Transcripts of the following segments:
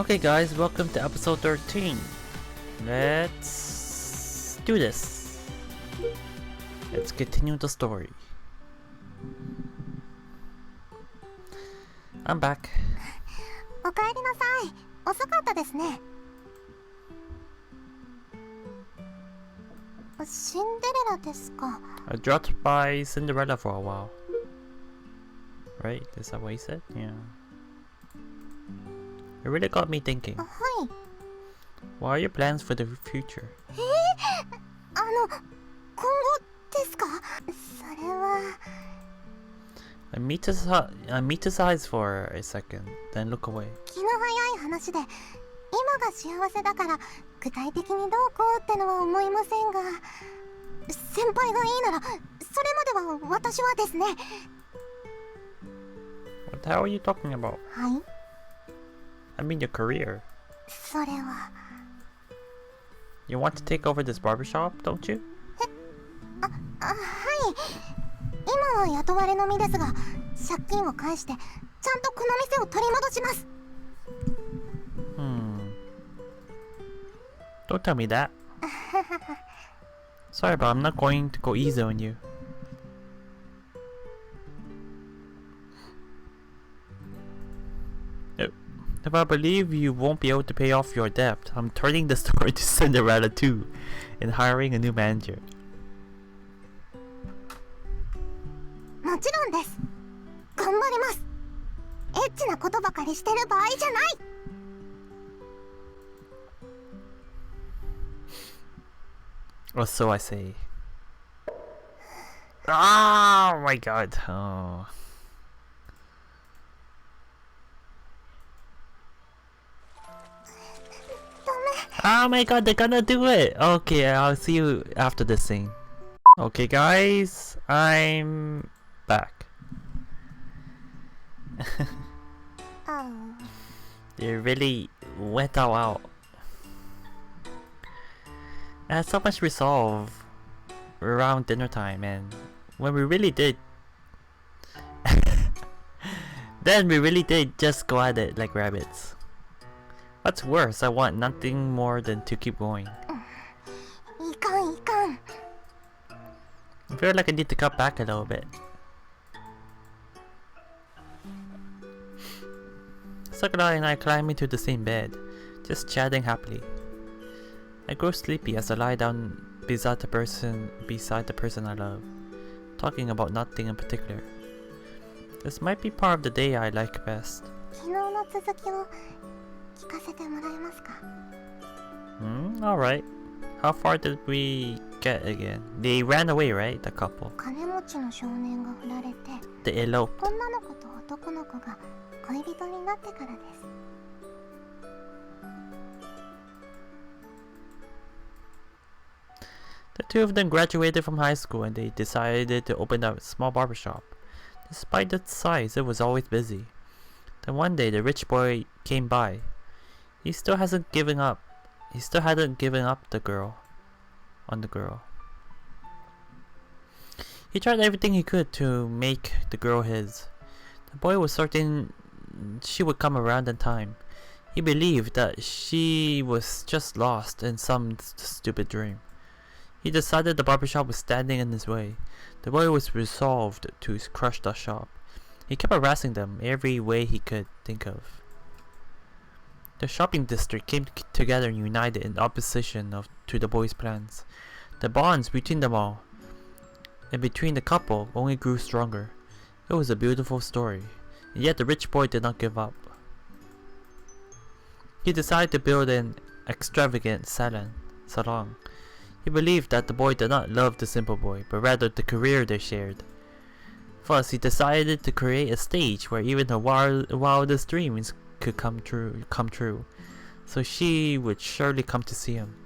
Okay guys, welcome to episode 13. Let's do this. Let's continue the story. I'm back. おかえりなさい。遅かったですね。シンデレラですか。I dropped by Cinderella for a while. Right? Is that what he said? Yeah. It really got me thinking. はい。 What are your plans for the future? 今後ですか。それは。I metaphysize for a second, then look away. 気の早い話で、今が幸せだから具体的にどうこうってのは思いませんが、先輩がいいならそれまでは私はですね。What the hell are you talking about? はい。I mean your career. それは。You want to take over this barbershop, don't you? はい。今は雇われの身ですが、借金を返してちゃんとこの店を取り戻します。Don't tell me that. Sorry, but I'm not going to go easy on you. If I believe you won't be able to pay off your debt, I'm turning the story to Cinderella 2 and hiring a new manager. もちろんです。頑張ります。エッチなことばかりしてる場合じゃない。Or so I say. Oh my god. Oh. Oh my god, they're gonna do it! Okay, I'll see you after this scene. Okay guys, I'm back. They really went all out. I had so much resolve around dinner time, and when we really did then we really did just go at it like rabbits. What's worse, I want nothing more than to keep going. いかんいかん。I feel like I need to cut back a little bit. Sakura and I climb into the same bed, just chatting happily. I grow sleepy as I lie down beside the person I love, talking about nothing in particular. This might be part of the day I like best. 昨日の続きを聞かせてもらえますか。Alright. How far did we get again? They ran away, right? The couple. 金持ちの少年が振られて、 They eloped. 女の子と男の子が恋人になってからです。The two of them graduated from high school and they decided to open a small barbershop. Despite its size, it was always busy. Then one day, the rich boy came by. He still hadn't given up on the girl. He tried everything he could to make the girl his. The boy was certain she would come around in time. He believed that she was just lost in some stupid dream. He decided the barbershop was standing in his way. The boy was resolved to crush the shop. He kept harassing them every way he could think of. The shopping district came together and united in opposition to the boy's plans. The bonds between them all and between the couple only grew stronger. It was a beautiful story, and yet the rich boy did not give up. He decided to build an extravagant salon. He believed that the boy did not love the simple boy, but rather the career they shared. Thus, he decided to create a stage where even her wildest dreams could come true, so she would surely come to see him.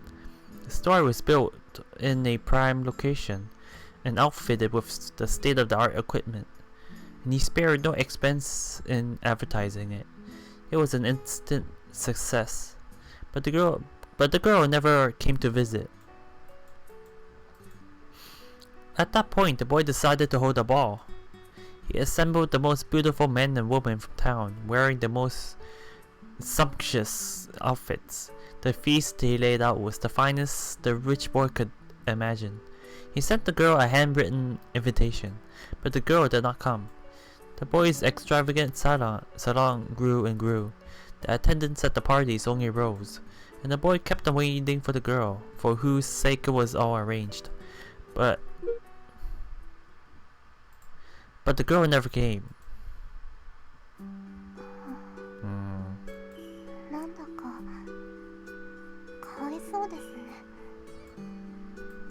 The store was built in a prime location and outfitted with the state-of-the-art equipment, and he spared no expense in advertising it. It was an instant success, but the girl never came to visit. At that point, the boy decided to hold a ball. He assembled the most beautiful men and women from town, wearing the most sumptuous outfits. The feast he laid out was the finest the rich boy could imagine. He sent the girl a handwritten invitation, but the girl did not come. The boy's extravagant salon grew and grew. The attendance at the parties only rose, and the boy kept on waiting for the girl, for whose sake it was all arranged. But the girl never came. なんだかかわいそうですね。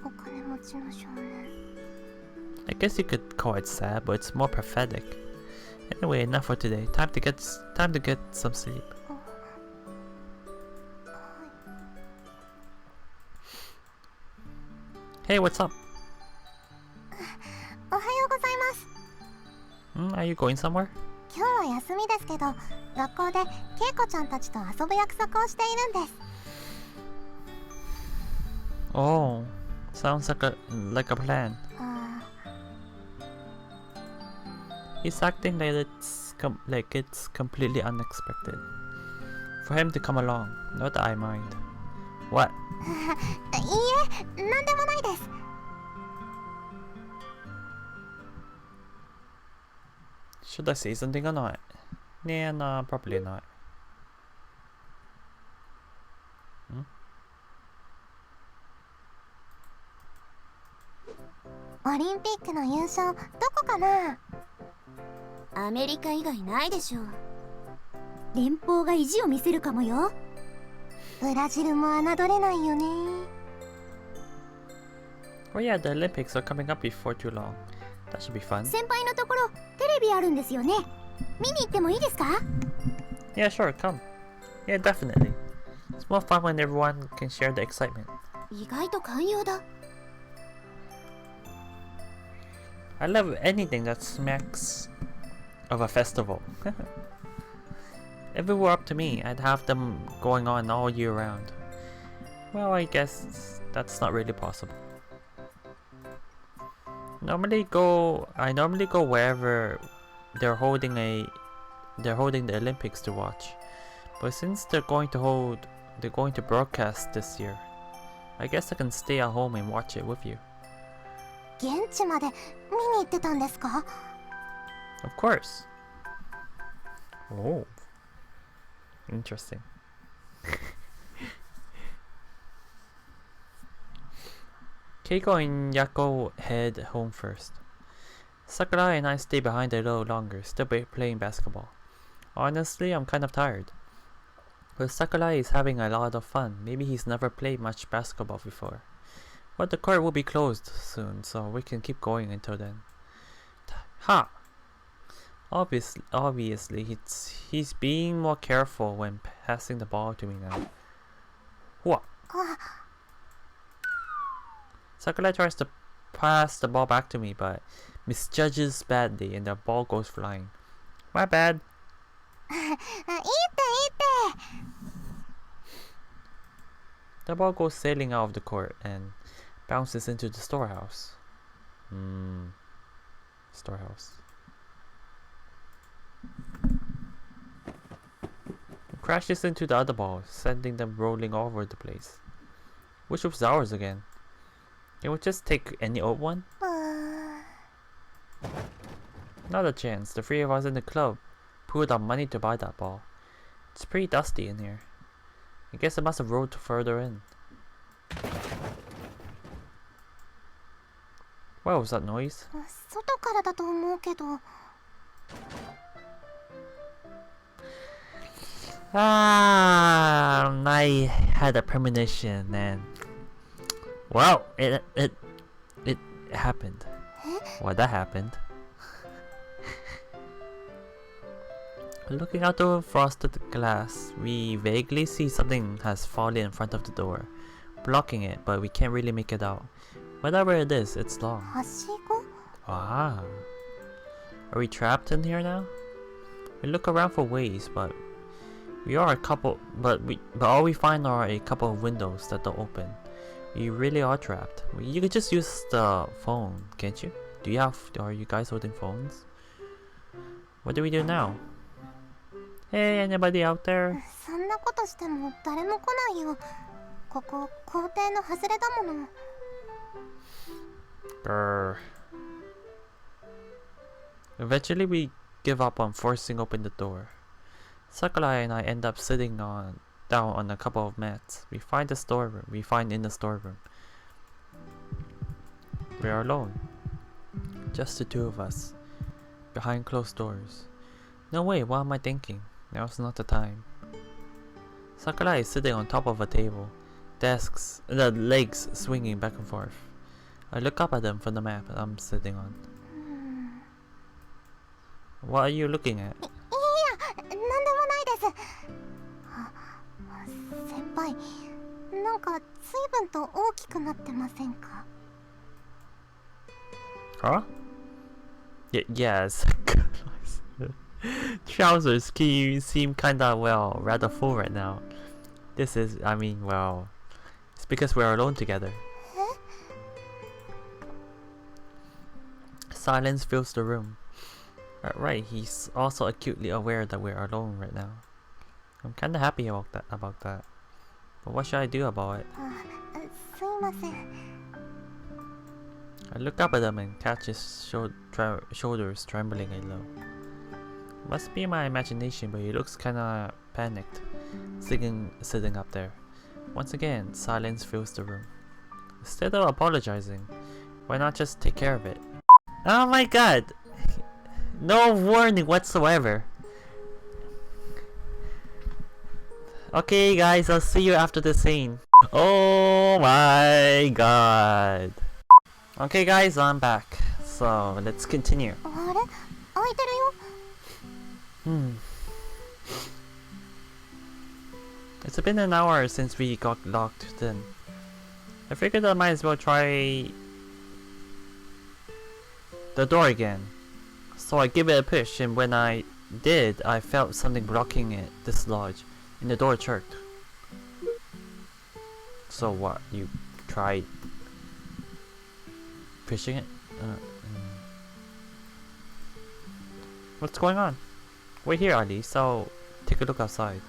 お金持ちの少年。 I guess you could call it sad, but it's more pathetic. Anyway, enough for today. Time to get some sleep. Hey, what's up? おはようございます。 Are you going somewhere? 今日は休みですけど、学校でケイコちゃんたちと遊ぶ約束をしているんです。 Oh, sounds like a plan. He's acting like it's completely unexpected for him to come along. Not that I mind. What? いいえ、なんでもないです。 Should I say something or not? Nah, no, probably not. オリンピックの優勝どこかな。アメリカ以外ないでしょう。連邦が意地を見せるかもよ。ブラジルも侮れないよね。 Oh yeah, the Olympics are coming up before too long. That should be fun. 先輩のところテレビあるんですよね。見に行ってもいいですか？ Yeah, sure, come. Yeah, definitely. It's more fun when everyone can share the excitement. 意外と寛容だ。 I love anything that smacks of a festival. If it were up to me, I'd have them going on all year round. Well, I guess that's not really possible. I normally go wherever they're holding the Olympics to watch. But since they're going to broadcast this year, I guess I can stay at home and watch it with you. 現地まで見に行ってたんですか？ Of course. Oh. Interesting. Keiko and Yako head home first. Sakurai and I stay behind a little longer, still playing basketball. Honestly, I'm kind of tired. But Sakurai is having a lot of fun. Maybe he's never played much basketball before. But the court will be closed soon, so we can keep going until then. Ha! Obviously, he's being more careful when passing the ball to me now. What? Sakurai tries to pass the ball back to me, but misjudges badly and the ball goes flying. My bad. いいっていいって。 The ball goes sailing out of the court and bounces into the storehouse. Storehouse. It crashes into the other balls, sending them rolling all over the place. Which was ours again? Can we just take any old one? Not a chance. The three of us in the club pooled our money to buy that ball. It's pretty dusty in here. I guess it must have rolled further in. What was that noise? 外からだと思うけど。 I had a premonition and well, it happened. Well, that happened. Looking out the frosted glass, we vaguely see something has fallen in front of the door, blocking it, but we can't really make it out. Whatever it is, it's long. はしご？ Ah. Are we trapped in here now? We look around for ways, but all we find are a couple of windows that don't open. We really are trapped. You could just use the phone, can't you? Are you guys holding phones? What do we do now? Hey, anybody out there? そんなことしても誰も来ないよ。ここ校庭の外れだもの。Grr. Eventually, we give up on forcing open the door. Sakurai and I end up sitting down on a couple of mats. We find in the storeroom. We are alone. Just the two of us. Behind closed doors. No way, what am I thinking? Now's not the time. Sakurai is sitting on top of a table. The legs swinging back and forth. I look up at him from the mat I'm sitting on. What are you looking at? いや、なんでもないです。先輩、なんか随分と大きくなってませんか？ Huh? Yes. Trousers seem kinda, well, rather full right now. This is, well, it's because we're alone together. Silence fills the room. Right, he's also acutely aware that we're alone right now. I'm kinda happy about that. But what should I do about it? すいません。 I look up at him and catch his shoulders trembling a little. Must be my imagination, but he looks kinda panicked, sitting up there. Once again, silence fills the room. Instead of apologizing, why not just take care of it? Oh my god! No warning whatsoever. Okay guys, I'll see you after the scene. Oh my god. Okay guys, I'm back. So, let's continue. あれ？開いてるよ。It's been an hour since we got locked in. I figured I might as well try the door again. So I give it a push, and when I did, I felt something blocking it dislodge, and the door jerked. So what? You tried pushing it? What's going on? We're here, Ali, so take a look outside.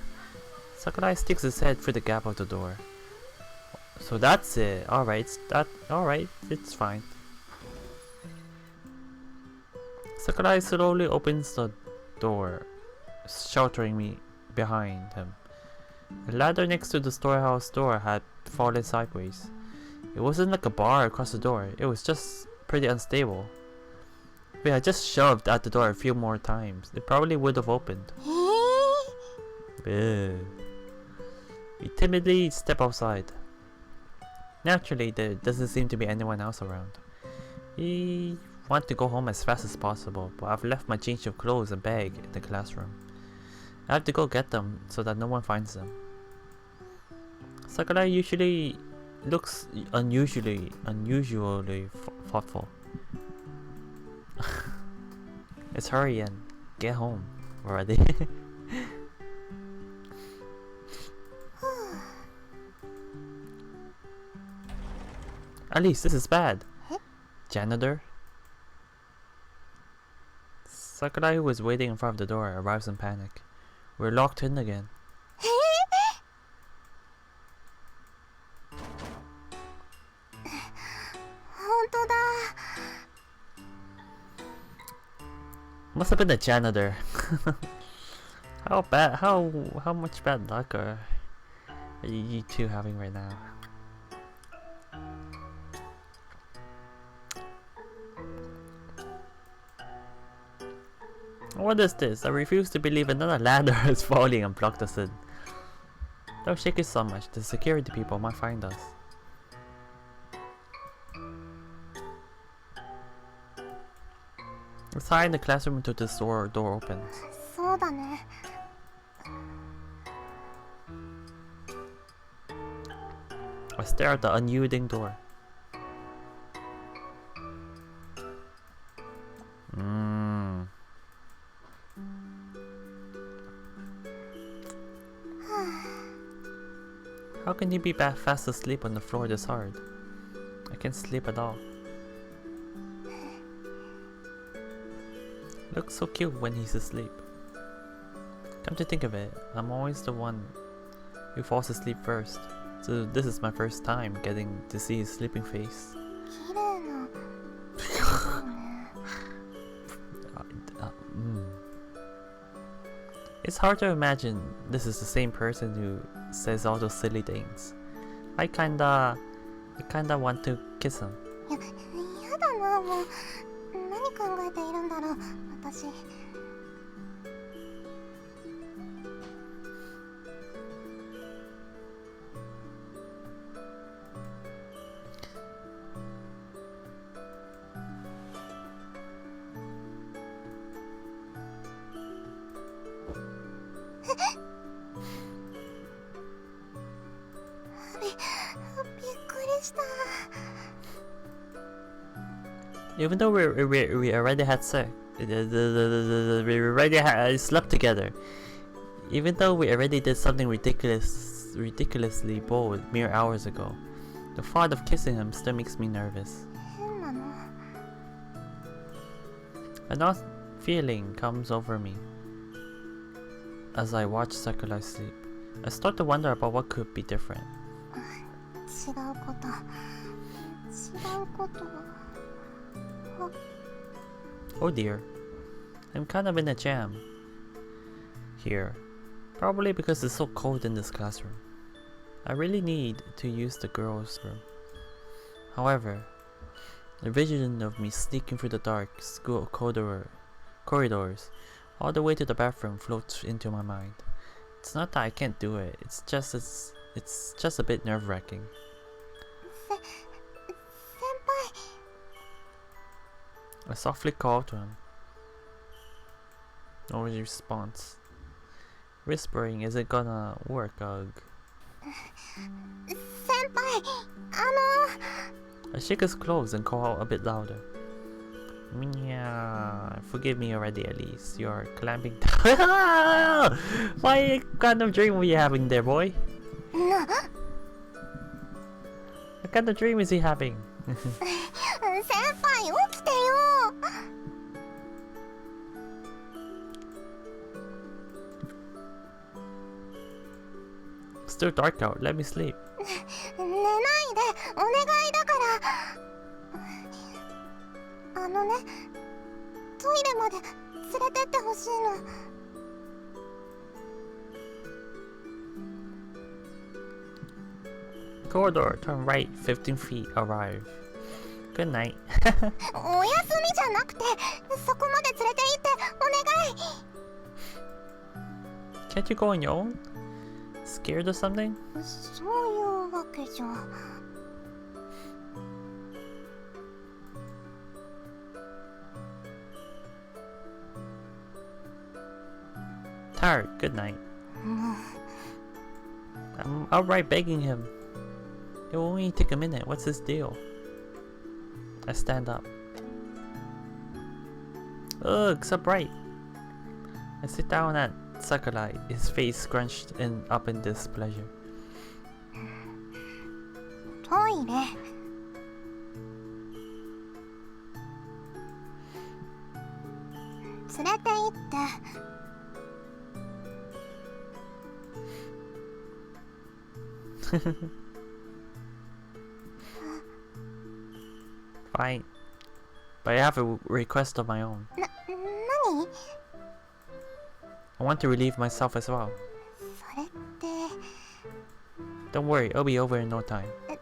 Sakurai sticks his head through the gap of the door. So that's it. Alright, it's fine. Sakurai slowly opens the door, sheltering me behind him. The ladder next to the storehouse door had fallen sideways. It wasn't like a bar across the door, it was just pretty unstable. If we had just shoved at the door a few more times, it probably would have opened. We timidly step outside. Naturally, there doesn't seem to be anyone else around. We want to go home as fast as possible, but I've left my change of clothes and bag in the classroom. I have to go get them so that no one finds them. Sakurai usually looks unusually thoughtful. Let's hurry and get home already. At least this is bad. Janitor? Sakurai, who was waiting in front of the door, arrives in panic. We're locked in again. Must have been the janitor. How much bad luck are you two having right now? What is this? I refuse to believe another ladder is falling and blocked us in. Don't shake it so much, the security people might find us. Let's hide in the classroom until the door opens. そうだね。 I stare at the unyielding door. How can he be fast asleep on the floor this hard? I can't sleep at all. Looks so cute when he's asleep. Come to think of it, I'm always the one who falls asleep first. So this is my first time getting to see his sleeping face. 綺麗なだよね。It's hard to imagine this is the same person who says all those silly things. I kinda want to kiss him. やだな、もう何考えているんだろう、私。びっくりした。 Even though we already had sex, we already slept together. Even though we already did something ridiculously bold mere hours ago, the thought of kissing him still makes me nervous. 変なの。 An odd feeling comes over me as I watch Sakurai sleep. I start to wonder about what could be different. 違うこと。違うこと。 Oh dear, I'm kind of in a jam here, probably because it's so cold in this classroom. I really need to use the girls' room. However, the vision of me sneaking through the dark school corridors all the way to the bathroom floats into my mind. It's not that I can't do it, it's just a bit nerve-wracking. 先輩。 I softly call to him. No response. Whispering isn't gonna work, ugh. 先輩、I shake his clothes and call out a bit louder. Meow. Forgive me already, at least. You're clamping down. What kind of dream were you having there, boy? What kind of dream is he having? 先輩、起きてよ。 It's still dark out. Let me sleep. 寝ないで、お願いだから。ね、トイレまで連れてってほしいの。 Corridor, turn right, 15 feet, arrive. Good night. お休みじゃなくて、そこまで連れて行ってお願い。 Can't you go on your own? Scared or something? そういうわけじゃ。 Tired, good night. I'm outright begging him. It will only take a minute. What's his deal? I stand up. Ugh, so bright. I sit down at Sakurai, his face scrunched up in displeasure. トイレ。連れて行って。 Fine, but I have a request of my own. 何? I want to relieve myself as well. それって。 Don't worry, it'll be over in no time. でも。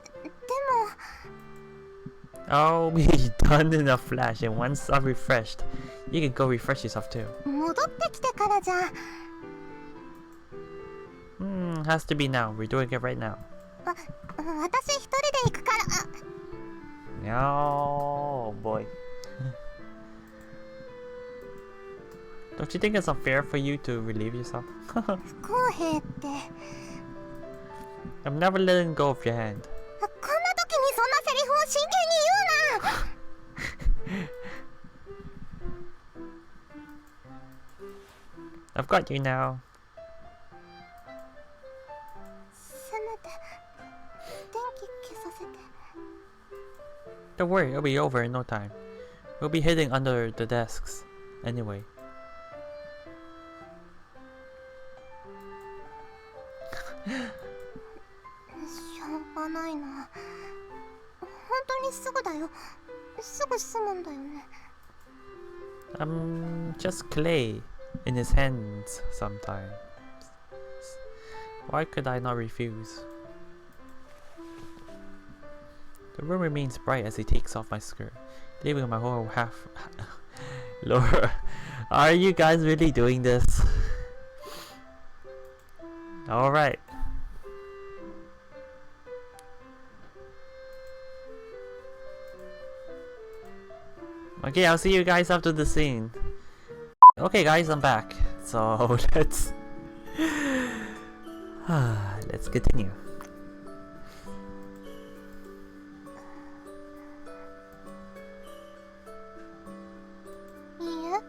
I'll be done in a flash, and once I'm refreshed, you can go refresh yourself too. 戻ってきてからじゃ。 Has to be now. We're doing it right now. 私一人で行くから。 No, boy. Don't you think it's unfair for you to relieve yourself? 不公平って。 I'm never letting go of your hand. こんな時にそんなセリフを真剣に言うな。 I've got you now. せめて電気消させて。 Don't worry, it'll be over in no time. We'll be hiding under the desks anyway. しょうがないな。本当にすぐだよ。すぐ済むんだよね。Just clay in his hands sometimes. Why could I not refuse? The room remains bright as he takes off my skirt, leaving my whole half. Laura, are you guys really doing this? Alright. Okay, I'll see you guys after the scene. Okay guys, I'm back. So let's continue. Yeah.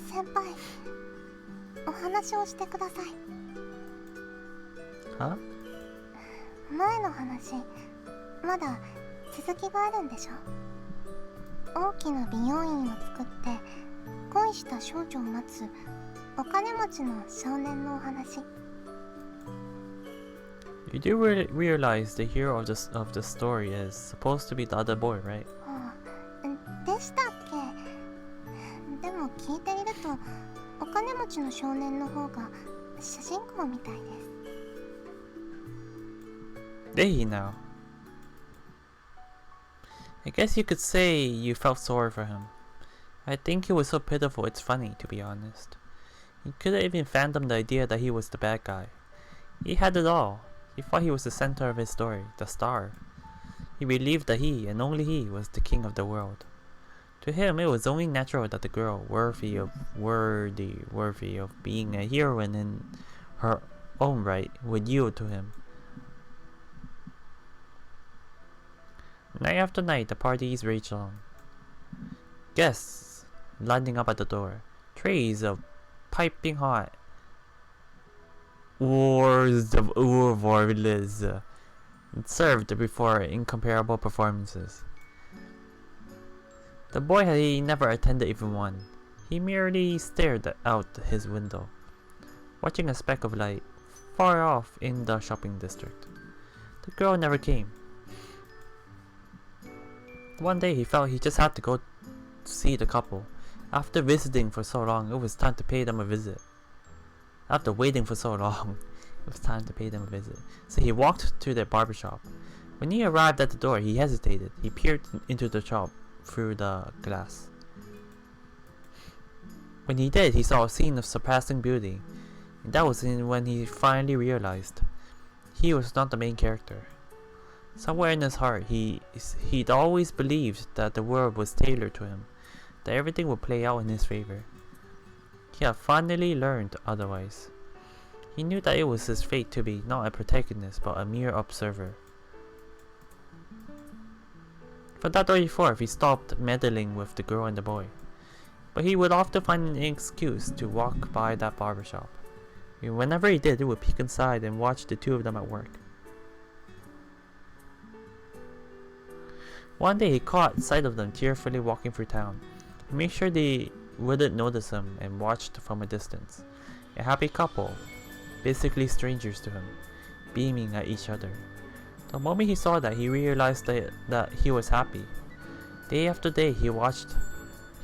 先輩、お話をしてください。は？前の話、まだ続きがあるんでしょ？大きな美容院を作って恋した少女を待つお金持ちの少年のお話。You do realize the hero of the story is supposed to be the other boy, right? でしたっけ？でも聞いているとお金持ちの少年の方が主人公みたいです。Did he now? I guess you could say you felt sorry for him. I think he was so pitiful it's funny, to be honest. You could have even fathomed the idea that he was the bad guy. He had it all. He thought he was the center of his story, the star. He believed that he, and only he, was the king of the world. To him, it was only natural that the girl, worthy of being a heroine in her own right, would yield to him. Night after night, the parties raged on. Guests lining up at the door, trays of piping hot wars of Urvorlis served before incomparable performances. The boy had never attended even one. He merely stared out his window, watching a speck of light far off in the shopping district. The girl never came. One day he felt he just had to go to see the couple. After visiting for so long, it was time to pay them a visit. After waiting for so long, it was time to pay them a visit. So he walked to their barbershop. When he arrived at the door, he hesitated. He peered into the shop through the glass. When he did, he saw a scene of surpassing beauty. And that was when he finally realized he was not the main character. Somewhere in his heart, he'd always believed that the world was tailored to him, that everything would play out in his favor. He had finally learned otherwise. He knew that it was his fate to be not a protagonist but a mere observer. From that day forth, he stopped meddling with the girl and the boy. But he would often find an excuse to walk by that barbershop. And whenever he did, he would peek inside and watch the two of them at work. One day he caught sight of them tearfully walking through town. He made sure they wouldn't notice him and watched from a distance. A happy couple, basically strangers to him, beaming at each other. The moment he saw that, he realized that he was happy. Day after day he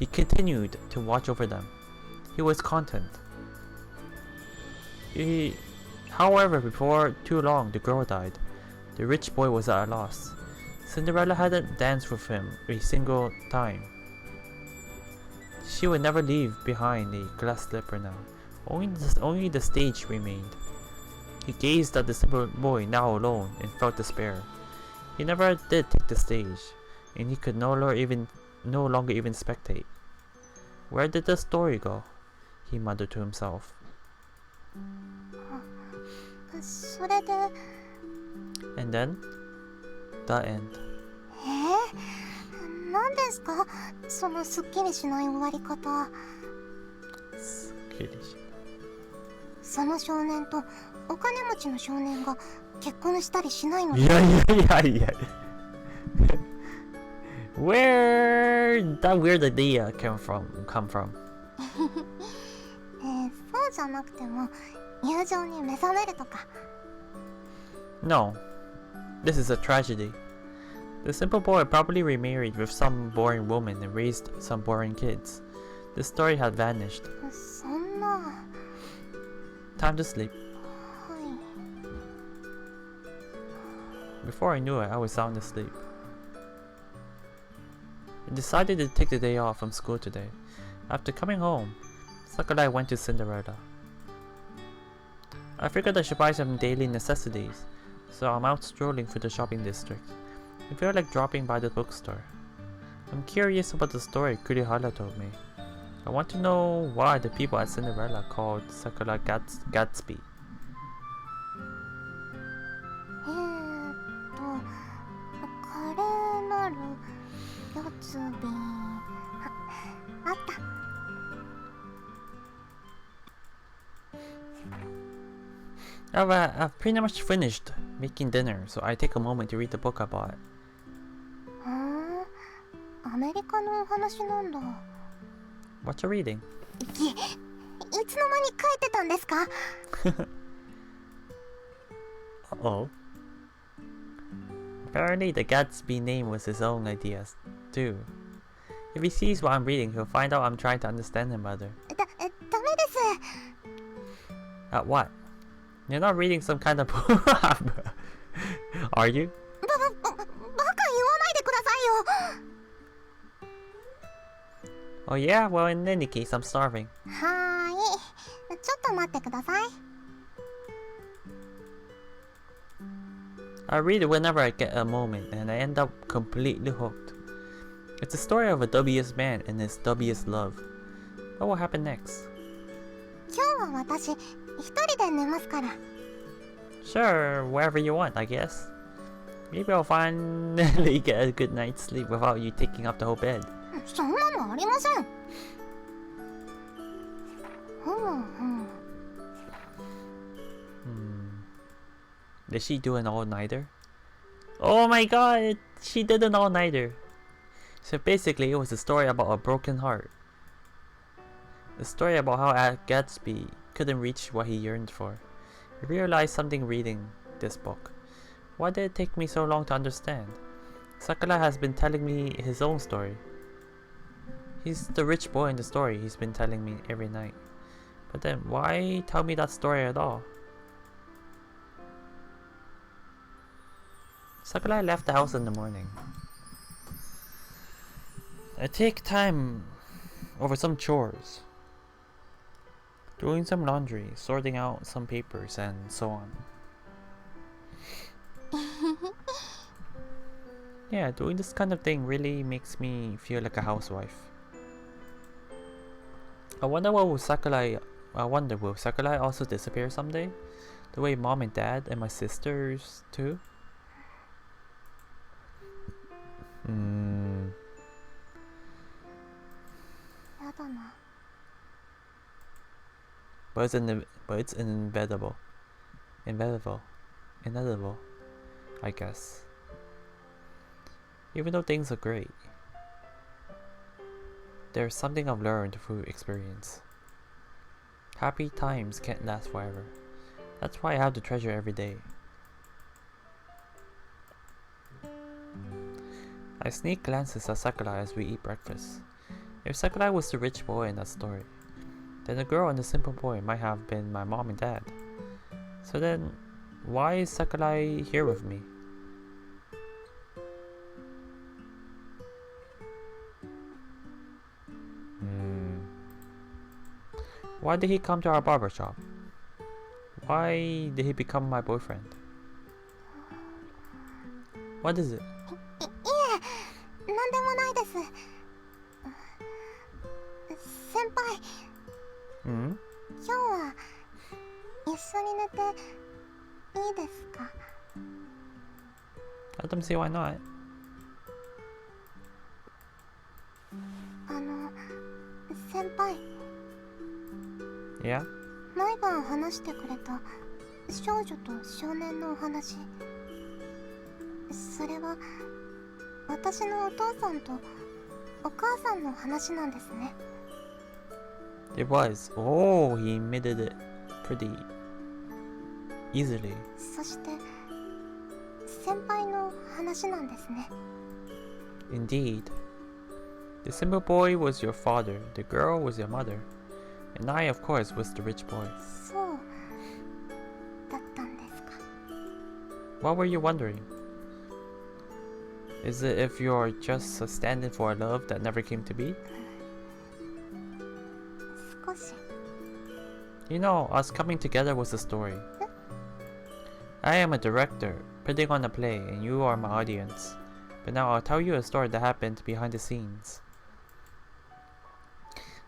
continued to watch over them. He was content. However, before too long, the girl died. The rich boy was at a loss. Cinderella hadn't danced with him a single time. She would never leave behind a glass slipper now. Only the stage remained. He gazed at the simple boy now alone and felt despair. He never did take the stage, and he could no longer even spectate. Where did the story go? He muttered to himself. And then, the end. 何ですかそのすっきりしない終わり方。すっきりしない。その少年とお金持ちの少年が結婚したりしないの？いやいやいやいや。Where that weird idea come from? そうじゃなくても友情に目覚めるとか。 No, this is a tragedy. The simple boy probably remarried with some boring woman and raised some boring kids. The story had vanished. そんな。 Time to sleep. はい。 Before I knew it, I was sound asleep. I decided to take the day off from school today. After coming home, Sakurai went to Cinderella. I figured I should buy some daily necessities, so I'm out strolling through the shopping district. I feel like dropping by the bookstore. I'm curious about the story Kurihara told me. I want to know why the people at Cinderella called Sakura Gatsby. 華麗なるギャツビー。あった。 I've pretty much finished making dinner, so I take a moment to read the book I bought. アメリカのお話なんだ。 What you reading? いつの間に書いてたんですか？ Uh-oh. Apparently the Gatsby name was his own idea, too. If he sees what I'm reading, he'll find out I'm trying to understand him better. ダメです。 At what? You're not reading some kind of Are you? バカ言わないでくださいよ。 Oh yeah? Well, in any case, I'm starving. はーい。ちょっと待ってください。 I read it whenever I get a moment, and I end up completely hooked. It's the story of a dubious man and his dubious love. What will happen next? 今日は私一人で寝ますから。 Sure, wherever you want, I guess. Maybe I'll finally get a good night's sleep without you taking up the whole bed. そんなのありません。Did she do an all-nighter? Oh my god, she did an all-nighter. So basically, it was a story about a broken heart. A story about how Gatsby couldn't reach what he yearned for. I realized something reading this book. Why did it take me so long to understand? Sakura has been telling me his own story. He's the rich boy in the story he's been telling me every night. But then, why tell me that story at all? Sakura left the house in the morning. I take time over some chores. Doing some laundry, sorting out some papers, and so on. Yeah, doing this kind of thing really makes me feel like a housewife. I wonder will Sakurai also disappear someday? The way mom and dad and my sisters too? Hmm. やだな。 But it's inevitable. Inevitable, I guess. Even though things are great, there's something I've learned through experience. Happy times can't last forever. That's why I have to treasure every day. I sneak glances at Sakurai as we eat breakfast. If Sakurai was the rich boy in that story, then the girl and the simple boy might have been my mom and dad. So then, why is Sakurai here with me? Why did he come to our barber shop? Why did he become my boyfriend? What is it? いえ、なんでもないです。先輩、今日は一緒に寝ていいですか？ Let them see why not. 先輩。 Yeah? 毎晩話してくれた少女と少年のお話。それは私のお父さんとお母さんの話なんですね。It was. Oh, he admitted it pretty easily. そして先輩の話なんですね。Indeed. The simple boy was your father, the girl was your mother, and I, of course, was the rich boy. そうだったんですか。 What were you wondering? Is it if you're just a stand-in for a love that never came to be? 少し。 You know, us coming together was a story. I am a director, putting on a play, and you are my audience. But now I'll tell you a story that happened behind the scenes.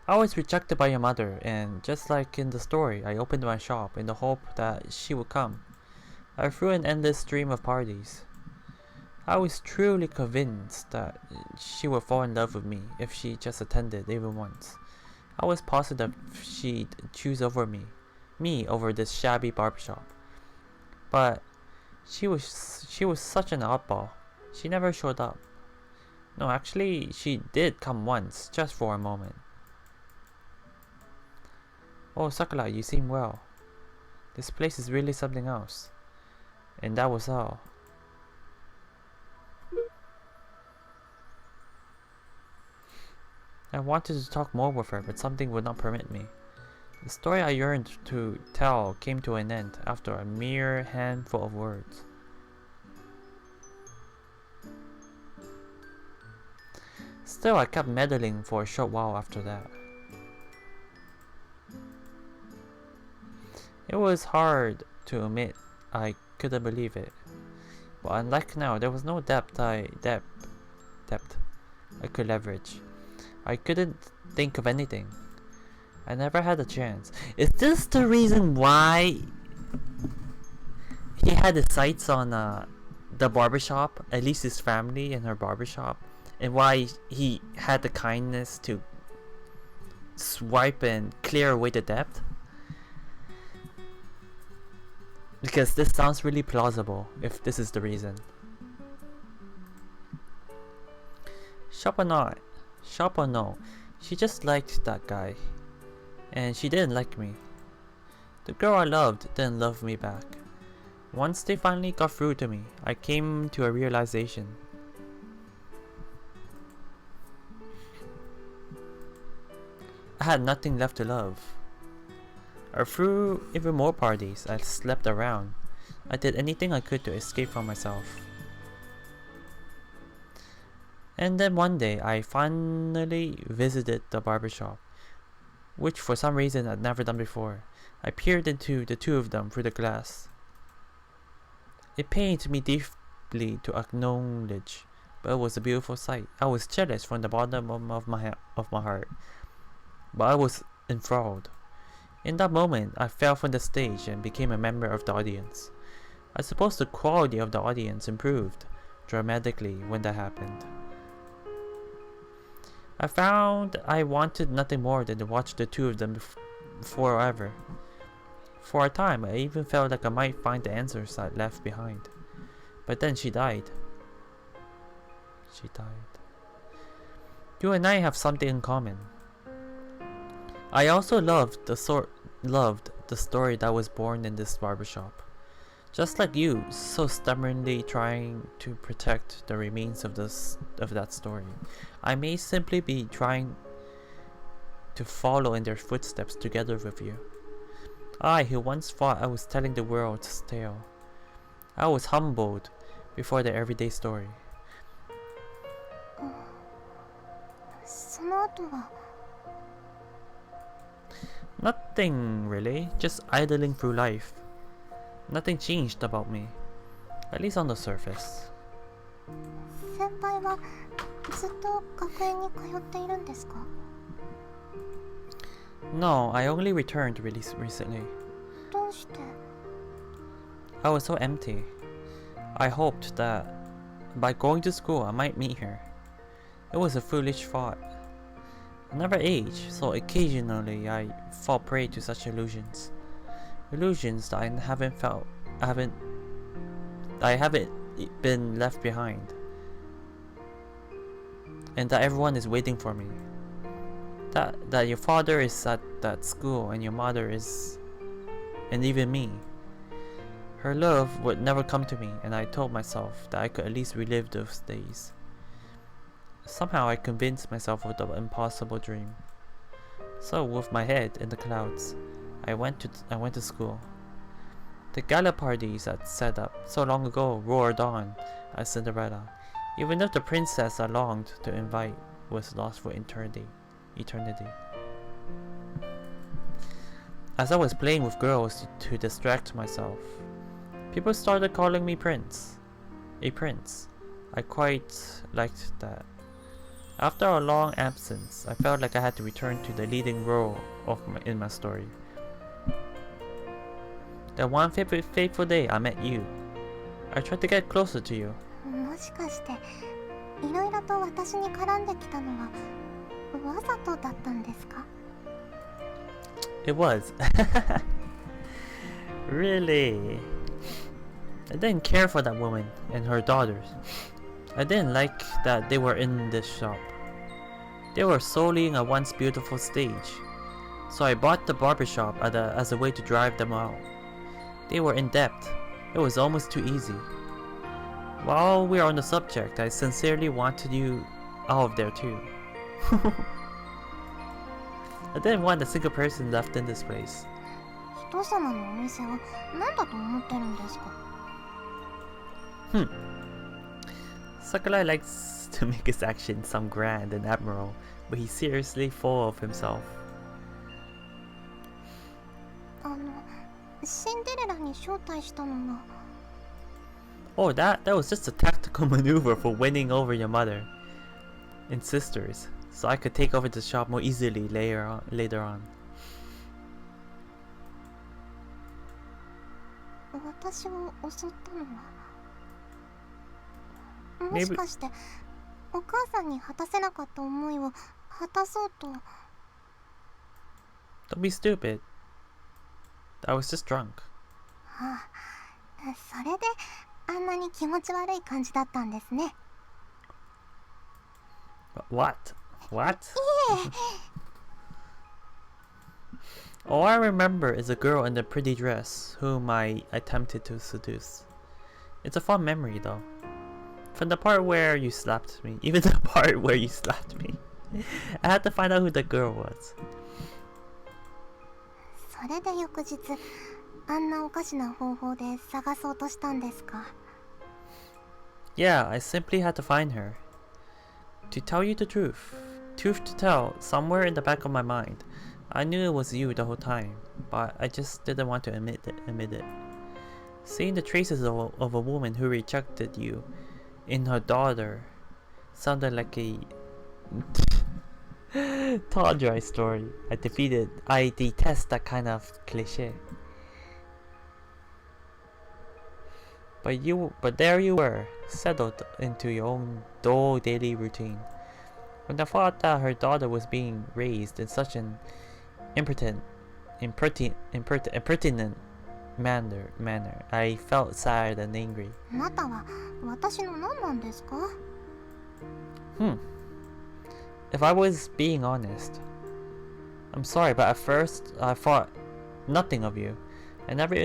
I was rejected by your mother, and just like in the story, I opened my shop in the hope that she would come. I threw an endless stream of parties. I was truly convinced that she would fall in love with me if she just attended even once. I was positive she'd choose over me over this shabby barbershop. But she was such an oddball. She never showed up. No, actually, she did come once, just for a moment. Oh, Sakura, you seem well. This place is really something else. And that was all. I wanted to talk more with her, but something would not permit me. The story I yearned to tell came to an end after a mere handful of words. Still, I kept meddling for a short while after that. It was hard to admit I couldn't believe it. But unlike now, there was no depth I could leverage. I couldn't think of anything. I never had a chance. Is this the reason why he had his sights on the barbershop? At least his family and her barbershop? And why he had the kindness to swipe and clear away the depth? Because this sounds really plausible if this is the reason. Shop or no, she just liked that guy. And she didn't like me. The girl I loved didn't love me back. Once they finally got through to me, I came to a realization. I had nothing left to love. I threw even more parties, I slept around. I did anything I could to escape from myself. And then one day, I finally visited the barbershop, which for some reason I'd never done before. I peered into the two of them through the glass. It pained me deeply to acknowledge, but it was a beautiful sight. I was jealous from the bottom of my heart, but I was enthralled. In that moment, I fell from the stage and became a member of the audience. I suppose the quality of the audience improved dramatically when that happened. I found I wanted nothing more than to watch the two of them forever. For a time, I even felt like I might find the answers I'd left behind. But then she died. You and I have something in common. I also loved the story that was born in this barbershop. Just like you, so stubbornly trying to protect the remains of that story. I may simply be trying to follow in their footsteps together with you. I, who once thought I was telling the world's tale. I was humbled before the everyday story. その後は Nothing really, just idling through life. Nothing changed about me, at least on the surface. 先輩はずっと学園に通っているんですか？ No, I only returned really recently. どうして？ I was so empty. I hoped that by going to school I might meet her. It was a foolish thought. I never age, so occasionally I fall prey to such illusions. Illusions that I haven't been left behind. and that everyone is waiting for me. That your father is at that school and your mother is, and even me. Her love would never come to me, and I told myself that I could at least relive those days. Somehow I convinced myself of the impossible dream. So with my head in the clouds, I went to school. The gala parties I'd set up so long ago roared on as Cinderella, even if the princess I longed to invite was lost for eternity. As I was playing with girls to distract myself, people started calling me Prince. A prince. I quite liked that. After a long absence, I felt like I had to return to the leading role in my story. That one fateful day I met you. I tried to get closer to you. もしかしていろいろと私に絡んできたのはわざとだったんですか？ It was. Really? I didn't care for that woman and her daughters. I didn't like that they were in this shop. They were sullying a once beautiful stage. So I bought the barbershop as a way to drive them out. They were in debt. It was almost too easy. While we are on the subject, I sincerely wanted you out of there too. I didn't want a single person left in this place. 人様のお店を何だと思ってるんですか？ Sakurai likes to make his actions sound grand and admirable, but he's seriously full of himself. シンデレラに招待したのは Oh, that was just a tactical maneuver for winning over your mother and sisters, so I could take over the shop more easily later on. 私を襲ったのはもしかしてお母さんに果たせなかった思いを果たそうと Don't be stupid. I was just drunk. はあ、それであんなに気持ち悪い感じだったんですね。 What? What? いえ All I remember is a girl in a pretty dress whom I attempted to seduce. It's a fond memory though. From the part where you slapped me, even the part where you slapped me, I had to find out who the girl was. それで翌日あんなおかしな方法で探そうとしたんですか？ Yeah, I simply had to find her. To tell you the truth to tell, somewhere in the back of my mind, I knew it was you the whole time, but I just didn't want to admit it. Seeing the traces of a woman who rejected you in her daughter sounded like a tall dry story. I detest that kind of cliche. But there you were, settled into your own dull daily routine. When I thought that her daughter was being raised in such an impertinent manner, I felt sad and angry. あなたは私の何なんですか？ If I was being honest, I'm sorry, but at first I thought nothing of you. I never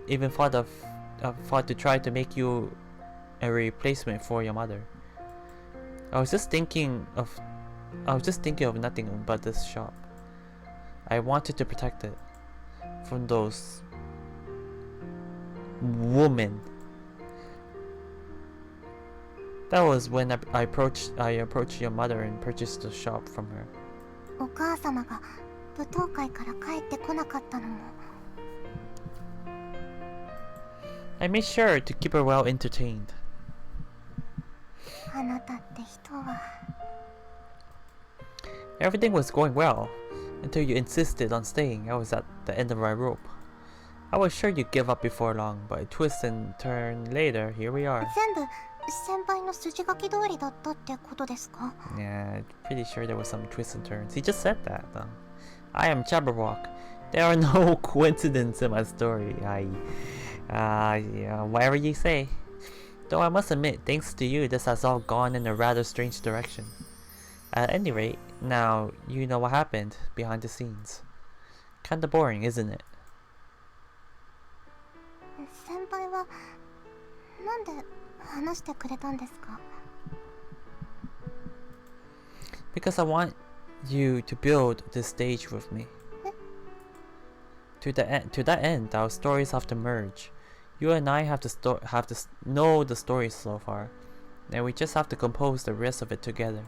even thought to try to make you a replacement for your mother. I was just thinking of nothing but this shop. I wanted to protect it from those women. That was when I approached your mother and purchased the shop from her. お母様が舞踏会から帰ってこなかったのも I made sure to keep her well entertained. あなたって人は Everything was going well until you insisted on staying. I was at the end of my rope. I was sure you'd give up before long, but a twist and turn later, here we are. 全部先輩の筋書き通りだったってことですか？ Yeah, pretty sure there was some twists and turns. He just said that, though. I am Jabberwock. There are no coincidences in my story. Yeah, whatever you say. Though I must admit, thanks to you, this has all gone in a rather strange direction. At any rate, now you know what happened behind the scenes. Kinda boring, isn't it? 先輩はなんで話してくれたんですか？ Because I want you to build this stage with me. To that end, our stories have to merge. You and I have to know the stories so far, and we just have to compose the rest of it together.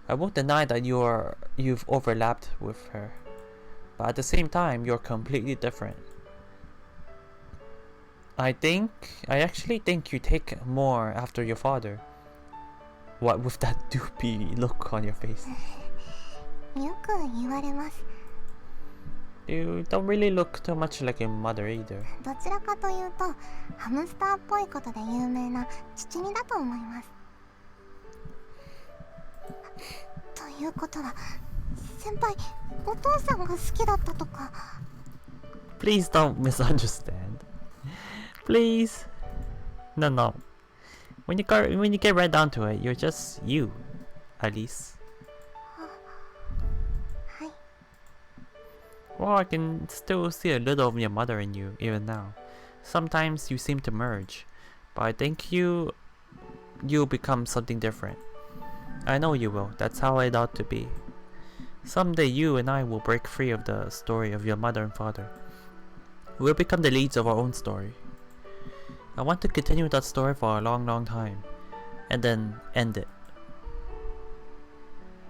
I won't deny that you've overlapped with her, but at the same time, you're completely different. I actually think you take more after your father. What with that doopy look on your face? よく言われます。 You don't really look too much like your mother either. どちらかというとハムスターっぽいことで有名な父にだと思います。ということは先輩お父さんが好きだったとか。 Please don't misunderstand. Please. No. When you get right down to it, you're just you, Alice. はい。 Well, I can still see a little of your mother in you, even now. Sometimes you seem to merge, but I think you'll become something different. I know you will. That's how it ought to be. Someday you and I will break free of the story of your mother and father. We'll become the leads of our own story. I want to continue that story for a long time, and then end it.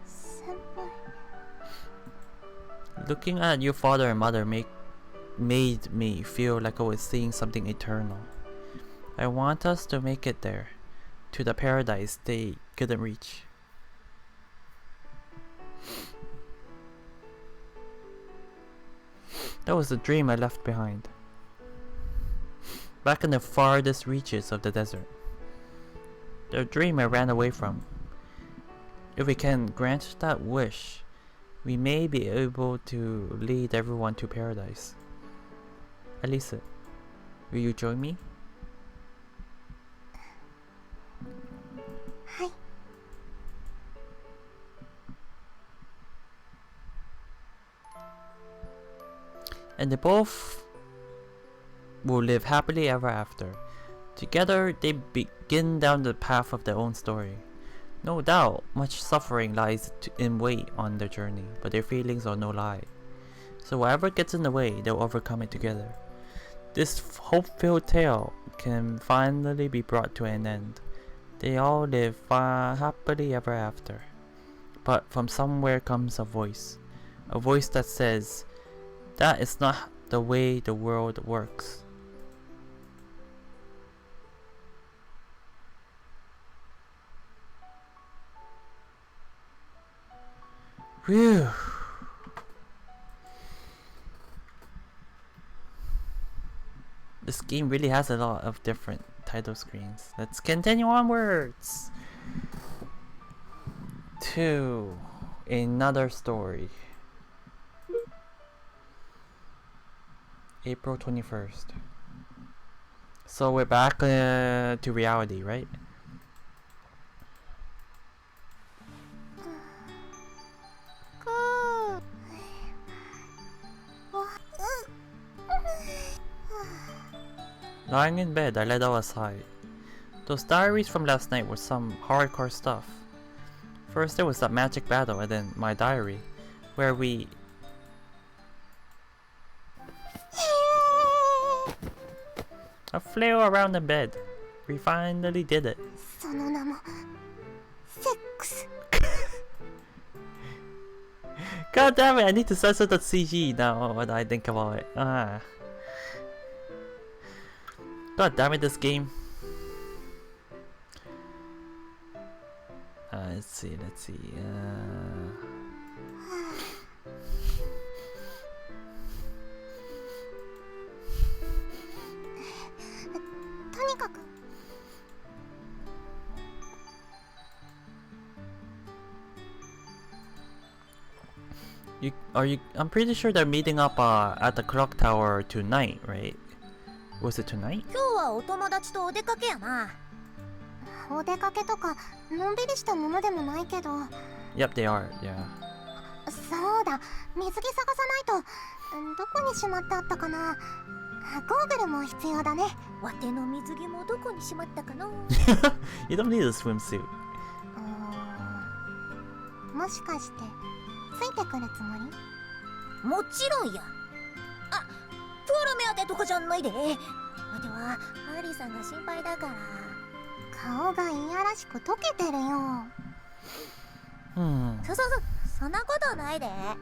先輩。 Looking at your father and mother made me feel like I was seeing something eternal. I want us to make it there, to the paradise they couldn't reach. That was the dream I left behind. Back in the farthest reaches of the desert. The dream I ran away from. If we can grant that wish, we may be able to lead everyone to paradise. Alice, will you join me? はい。 And they both will live happily ever after. Together, they begin down the path of their own story. No doubt, much suffering lies in wait on their journey, but their feelings are no lie. So whatever gets in the way, they'll overcome it together. This hope-filled tale can finally be brought to an end. They all live happily ever after. But from somewhere comes a voice that says, that is not the way the world works. Whew. This game really has a lot of different title screens. Let's continue onwards to another story. April 21st. So we're back to reality, right? Lying in bed, I let out a sigh. Those diaries from last night were some hardcore stuff. First there was that magic battle, and then my diary, where we... A flail around the bed. We finally did it. その名もセックス。 God damn it, I need to censor the CG now when I think about it. God damn it, this game. Let's see. とにかく I'm pretty sure they're meeting up at the clock tower tonight, right? Was it tonight? 今日はお友達とお出かけやな。お出かけとかのんびりしたものでもないけど。 Yep, they are. Yeah. そうだ、水着探さないと。どこにしまってあったかな。ゴーグルも必要だね。わての水着もどこにしまったかな。You don't need a swimsuit. もしかしてついてくるつもり？もちろんや。あ、プール目当てとかじゃないで。わてはアリーさんが心配だから。顔がいやらしく溶けてるよ。そんなことないで。は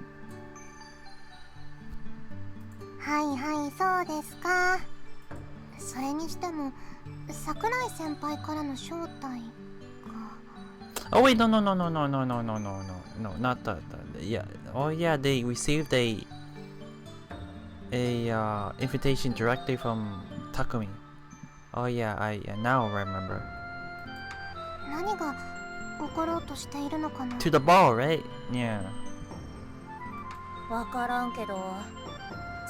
いはい、そうですか。それにしても桜井先輩からの招待が。 Oh wait, no, not that. Yeah. Oh yeah, they received a invitation directly from Takumi. Oh yeah, I now remember. 何が起ころうとしているのかな。 To the ball, right? Yeah. わからんけど、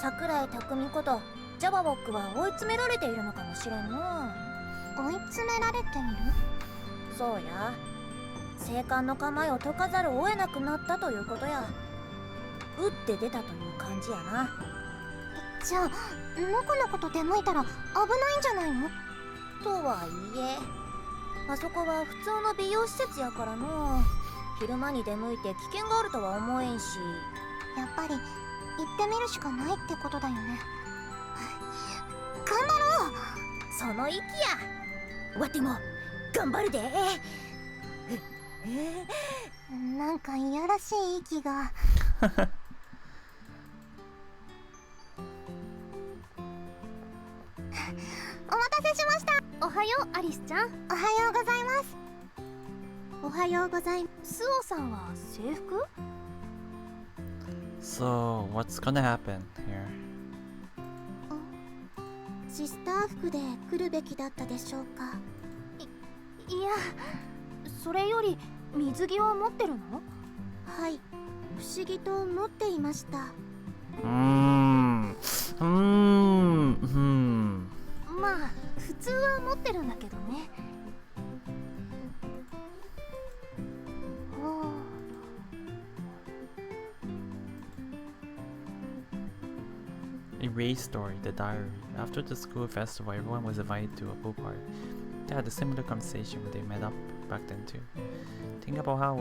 桜井匠ことジャバボックは追い詰められているのかもしれんな。追い詰められている？そうや。生還の構えを解かざるを得なくなったということや。打って出たという感じやな。じゃあノコのこと出向いたら危ないんじゃないの？とはいえ、あそこは普通の美容施設やからの。昼間に出向いて危険があるとは思えんし。やっぱり行ってみるしかないってことだよね。頑張ろう。その息や。わても頑張るで。なんかいやらしい息が。お待たせしました。おはようアリスちゃん。おはようございます。おはようございます。スオさんは制服？ So what's gonna happen here? シスター服で来るべきだったでしょうか。いや、それより水着を持ってるの？はい、不思議と持っていました。まあ普通は持ってるんだけどね。A Ray's story, the diary. After the school festival, everyone was invited to a pool party. They had a similar conversation when they met up back then too. Thinking about how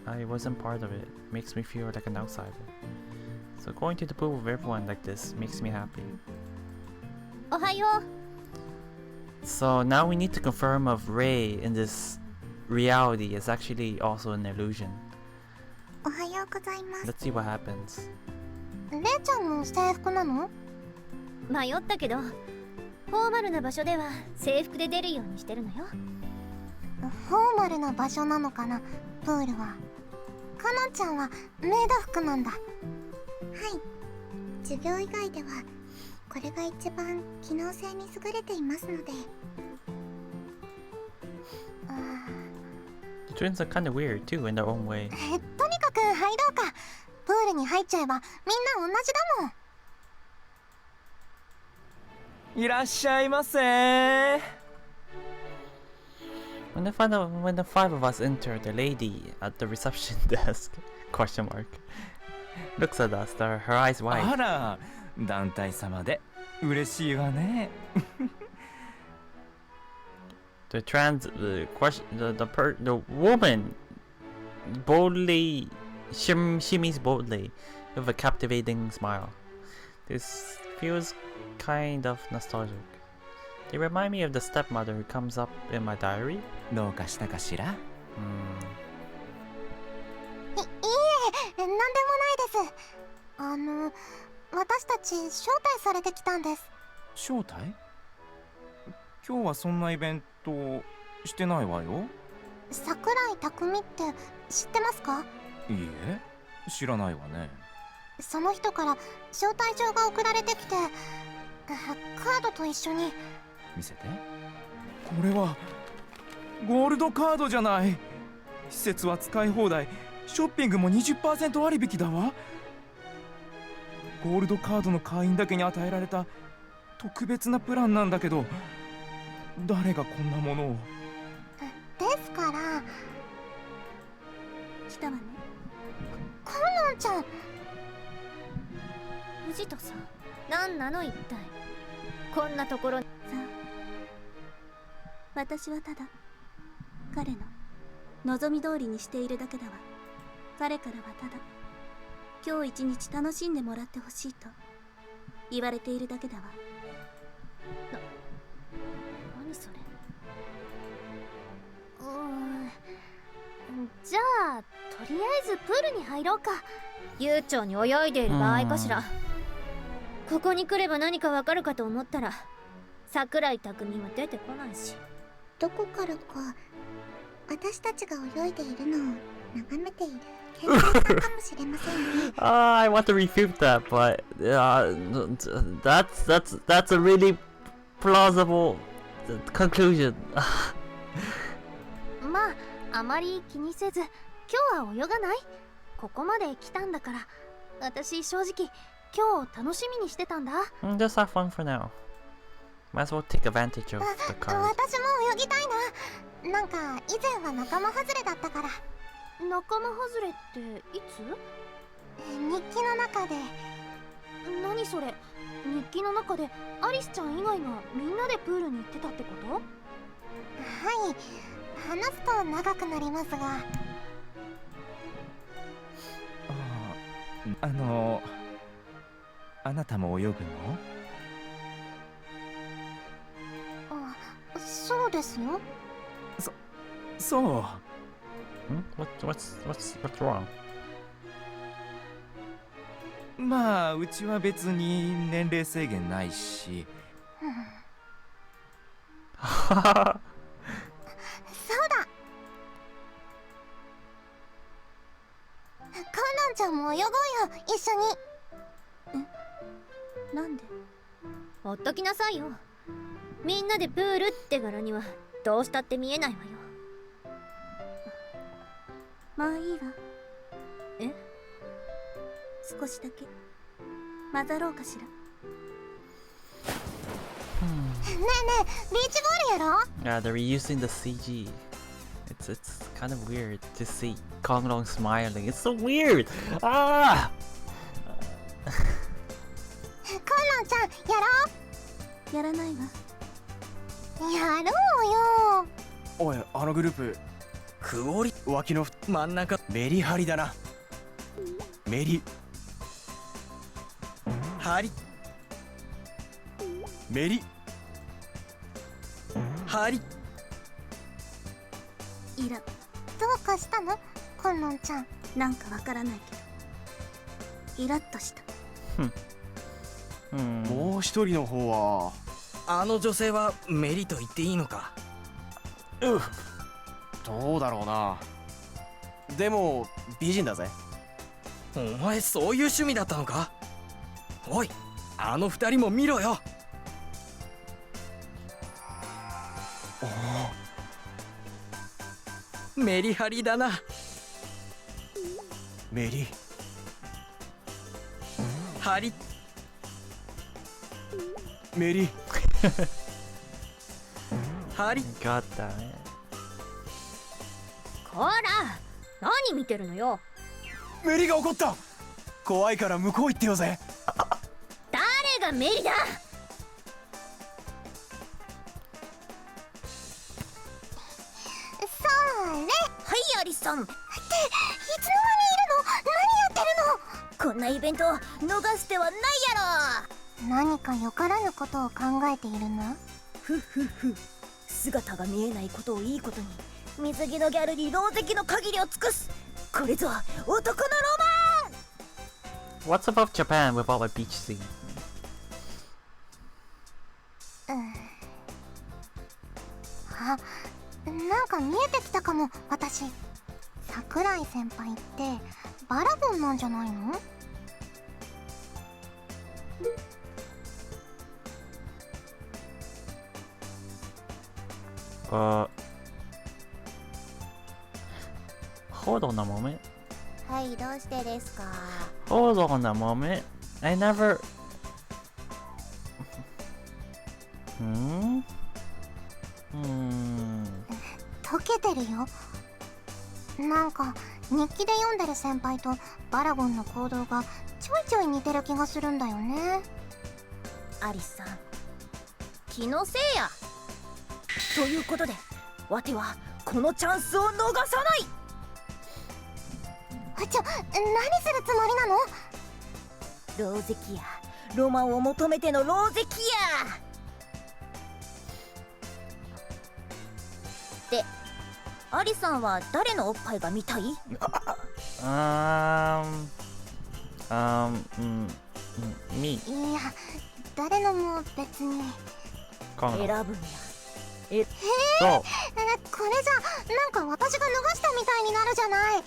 I wasn't part of it makes me feel like an outsider. So going to the pool with everyone like this makes me happy. おはよう。 So now we need to confirm if Ray in this reality is actually also an illusion. おはようございます。 Let's see what happens. レイちゃんも制服なの？迷ったけど、フォーマルな場所では制服で出るようにしてるのよ。フォーマルな場所なのかな、プールは。かのんちゃんはメイド服なんだ。はい、授業以外ではこれが一番機能性に優れていますので。The twins are kinda weird too in their own way. とにかく入ろうか。プールに入っちゃえばみんな同じだもん。いらっしゃいませ。 When the five of us enter, the lady at the reception desk question mark looks at us, her eyes あ wide. ら、団体様で嬉しいわね。The woman boldly shimmies boldly with a captivating smile. This feels kind of nostalgic. They remind me of the stepmother who comes up in my diary. どうかしたかしら？いえ、なんでもないです。私たち招待されてきたんです。招待？今日はそんなイベントしてないわよ。桜井匠って知ってますか？いいえ、知らないわね。その人から招待状が送られてきて、カードと一緒に。見せて。これはゴールドカードじゃない。施設は使い放題、ショッピングも 20% 割引だわ。ゴールドカードの会員だけに与えられた特別なプランなんだけど、誰がこんなものを。来たわね。コナンちゃん。藤田さん、何なの一体。こんなところに。さあ、私はただ彼の望み通りにしているだけだわ。彼からはただ今日一日楽しんでもらってほしいと言われているだけだわ。何それ。じゃあとりあえずプールに入ろうか。悠長に泳いでいる場合かしら。ここに来れば何かわかるかと思ったら桜井匠は出てこないし。どこからか私たちが泳いでいるのを眺めている健太さんかもしれませんね。I want to refute that, but that's a really plausible conclusion. まああまり気にせず今日は泳がない？ここまで来たんだから。私正直今日楽しみにしてたんだ。Just have fun for now. Might as well take advantage of the card. 私も泳ぎたいな。なんか以前は仲間外れだったから。仲間外れっていつ？日記の中で。何それ。日記の中でアリスちゃん以外がみんなでプールに行ってたってこと？はい、話すと長くなりますが。あなたも泳ぐの？そうですよ。そう。What's wrong? まあうちは別に年齢制限ないし。そうだ。コナンちゃんも泳ごうよ、一緒に。なんで？ほっときなさいよ。みんなでプールって柄にはどうしたって見えないわよ。まあいいわ。え？少しだけ混ざろうかしら。ねえねえ、ビーチボールやろ？ Yeah, they're reusing the CG. It's kind of weird to see Konglong smiling. It's so weird. Ah! コナンちゃん、やろう？やらないわ。やろうよ。おい、あのグループクオリ脇の真ん中メリハリだな。メリハリメリハリ。イラ。どうかしたのコナンちゃん？なんかわからないけどイラッとした。もう一人の方はあの女性はメリと言っていいのか？どうだろうな。でも美人だぜ。お前そういう趣味だったのか？おい、あの二人も見ろよ。メリハリだな。メリハリメリハリ。 Got that. こら、何見てるのよ。メリが怒った。怖いから向こう行ってよぜ。誰がメリだ。それ。はいアリスさん。っていつの間にいるの？何やってるの？こんなイベント逃してはないやろ。何かよからぬことを考えているの？ふふふ。姿が見えないことをいいことに水着のギャルに狼藉の限りを尽くす。これぞ男のロマン。 What's above Japan without a beach scene? あ、なんか見えてきたかも。私、桜井先輩ってバラボンなんじゃないの？Hold on a moment. はい、どうしてですか？ Hold on a moment. I never. 溶けてるよ。なんか日記で読んでる先輩とバラゴンの行動がちょいちょい似てる気がするんだよね。アリスさん、気のせいや。ということでわてはこのチャンスを逃さない。何するつもりなの？ローゼキア、ロマンを求めてのローゼキアで、アリさんは誰のおっぱいが見たい？Me. いや、誰のも別に。選ぶんや。これじゃなんか私が逃したみたいになるじゃない。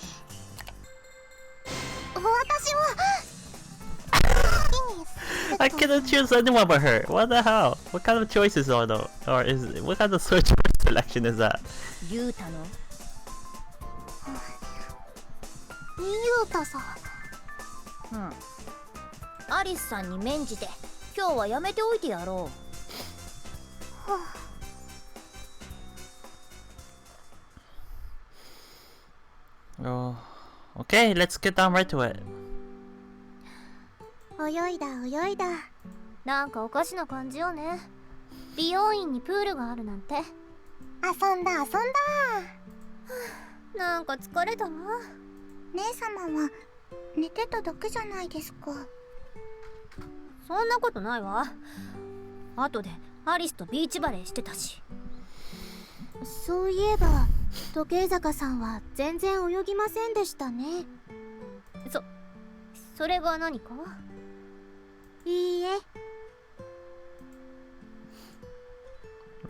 私はI cannot choose anyone but her. What the hell? What kind of choices are those? Or what kind of choice selection is that? ユータのユータさ。アリスさんに免じて今日はやめておいてやろう。Oh, okay, let's get down right to it. 泳いだ。なんかおかしな感じよね。美容院にプールがあるなんて。遊んだ。なんか疲れたわ。姉様は寝てただけじゃないですか。そんなことないわ。後でアリスとビーチバレーしてたし。そういえば時計坂さんは全然泳ぎませんでしたね。それが何か？いいえ。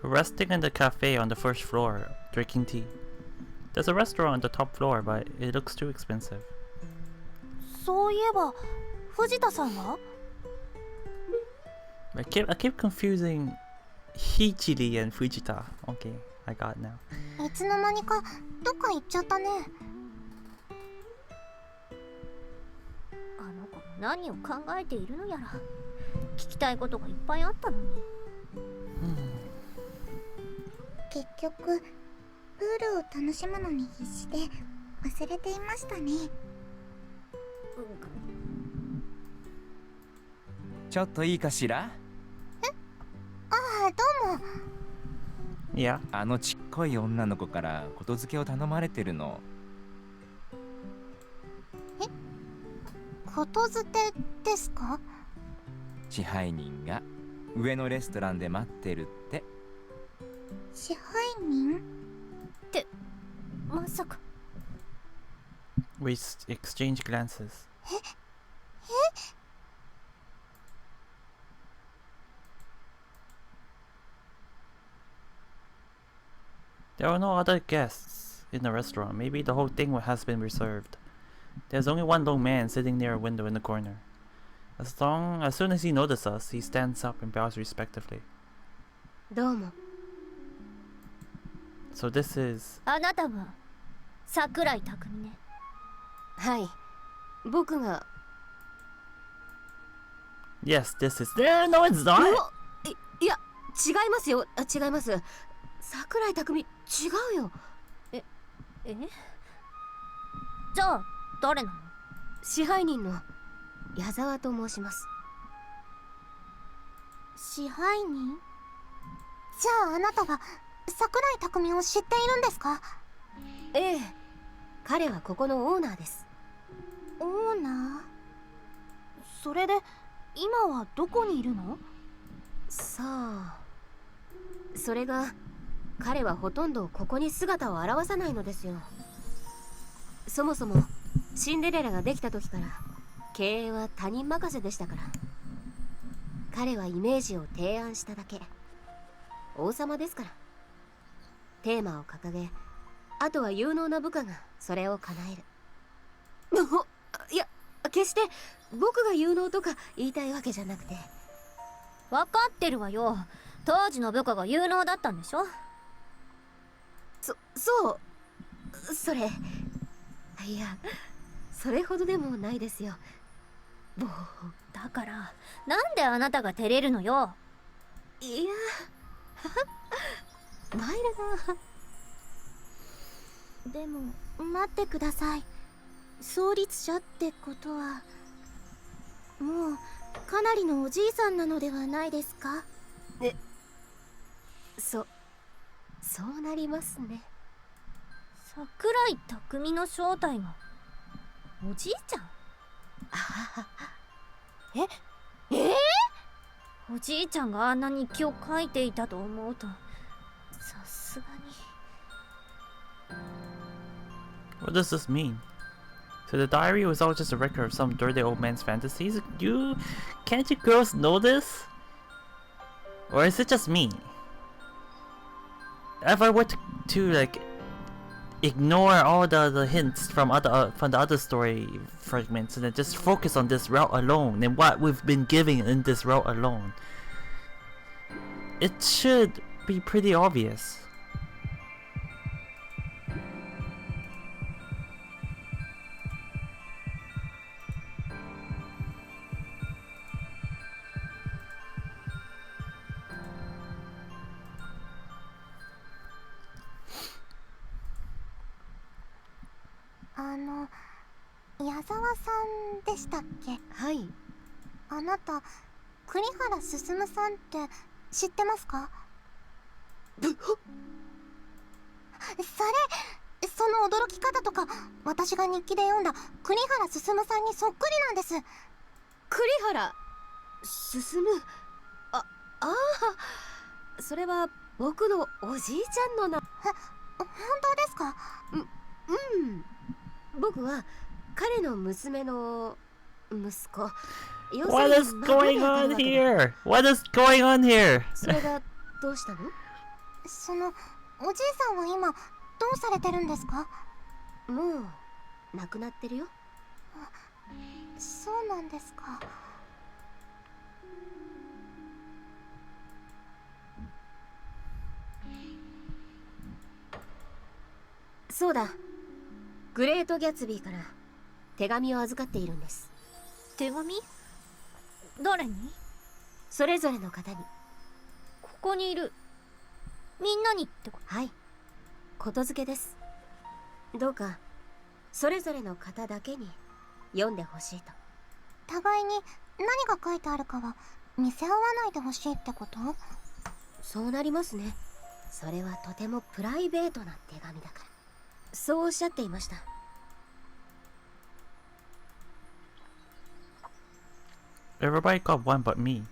Resting in the cafe on the first floor, drinking tea. There's a restaurant on the top floor, but it looks too expensive. そういえば藤田さんは？ I keep confusing Hichiri and Fujita. Okay, I got it now. いつの間にかどっか行っちゃったね。あの子も何を考えているのやら。聞きたいことがいっぱいあったのに。結局プールを楽しむのに必死で忘れていましたね。ちょっといいかしら？ああ、どうも。Yeah. あのちっこい女の子からことづけを頼まれてるの。ことづけですか？支配人が上のレストランで待ってるって。支配人？ってまさか。 We exchange glances. There are no other guests in the restaurant. Maybe the whole thing has been reserved. There's only one lone man sitting near a window in the corner. As soon as he notices us, he stands up and bows respectively. どうも。 So this is... あなたは桜井匠ね。はい。僕が。Yes, this is... No, it's not! いや、違いますよ。違います。桜井匠、違うよ。えじゃあ、誰なの？支配人の矢沢と申します。支配人？じゃああなたは桜井匠を知っているんですか？ええ、彼はここのオーナーです。オーナー？それで今はどこにいるの？さあ、それが彼はほとんどここに姿を現さないのですよ。そもそもシンデレラができた時から経営は他人任せでしたから。彼はイメージを提案しただけ。王様ですから。テーマを掲げ、あとは有能な部下がそれを叶える。いや、決して僕が有能とか言いたいわけじゃなくて。分かってるわよ。当時の部下が有能だったんでしょ。それ、いや、それほどでもないですよ。だからなんであなたが照れるのよ。いや参るな。でも待ってください。創立者ってことはもうかなりのおじいさんなのではないですか？そうなりますね。桜井匠の正体がおじいちゃん？おじいちゃんがあんな日記を書いていたと思うとさすがに。 What does this mean? So the diary was all just a record of some dirty old man's fantasies? Can't you girls know this? Or is it just me? If I were to like ignore all the hints from the other story fragments and then just focus on this route alone and what we've been giving in this route alone, it should be pretty obvious. ...矢沢さんでしたっけ？はい。あなた栗原進さんって知ってますか？その驚き方とか私が日記で読んだ栗原進さんにそっくりなんです。栗原進？ああ、それは僕のおじいちゃんの本当ですか？僕は彼の娘の息子。What is going on here? What is going on here? それがどうしたの？そのおじいさんは今どうされてるんですか？もう亡くなってるよ。そうなんですか。そうだ、グレート・ギャツビーから手紙を預かっているんです。手紙？誰に？それぞれの方に。ここにいるみんなにってこと？はい、ことづけです。どうかそれぞれの方だけに読んでほしいと。互いに何が書いてあるかは見せ合わないでほしいってこと？そうなりますね。それはとてもプライベートな手紙だから。そうおっしゃっていました。Everybody got one but me.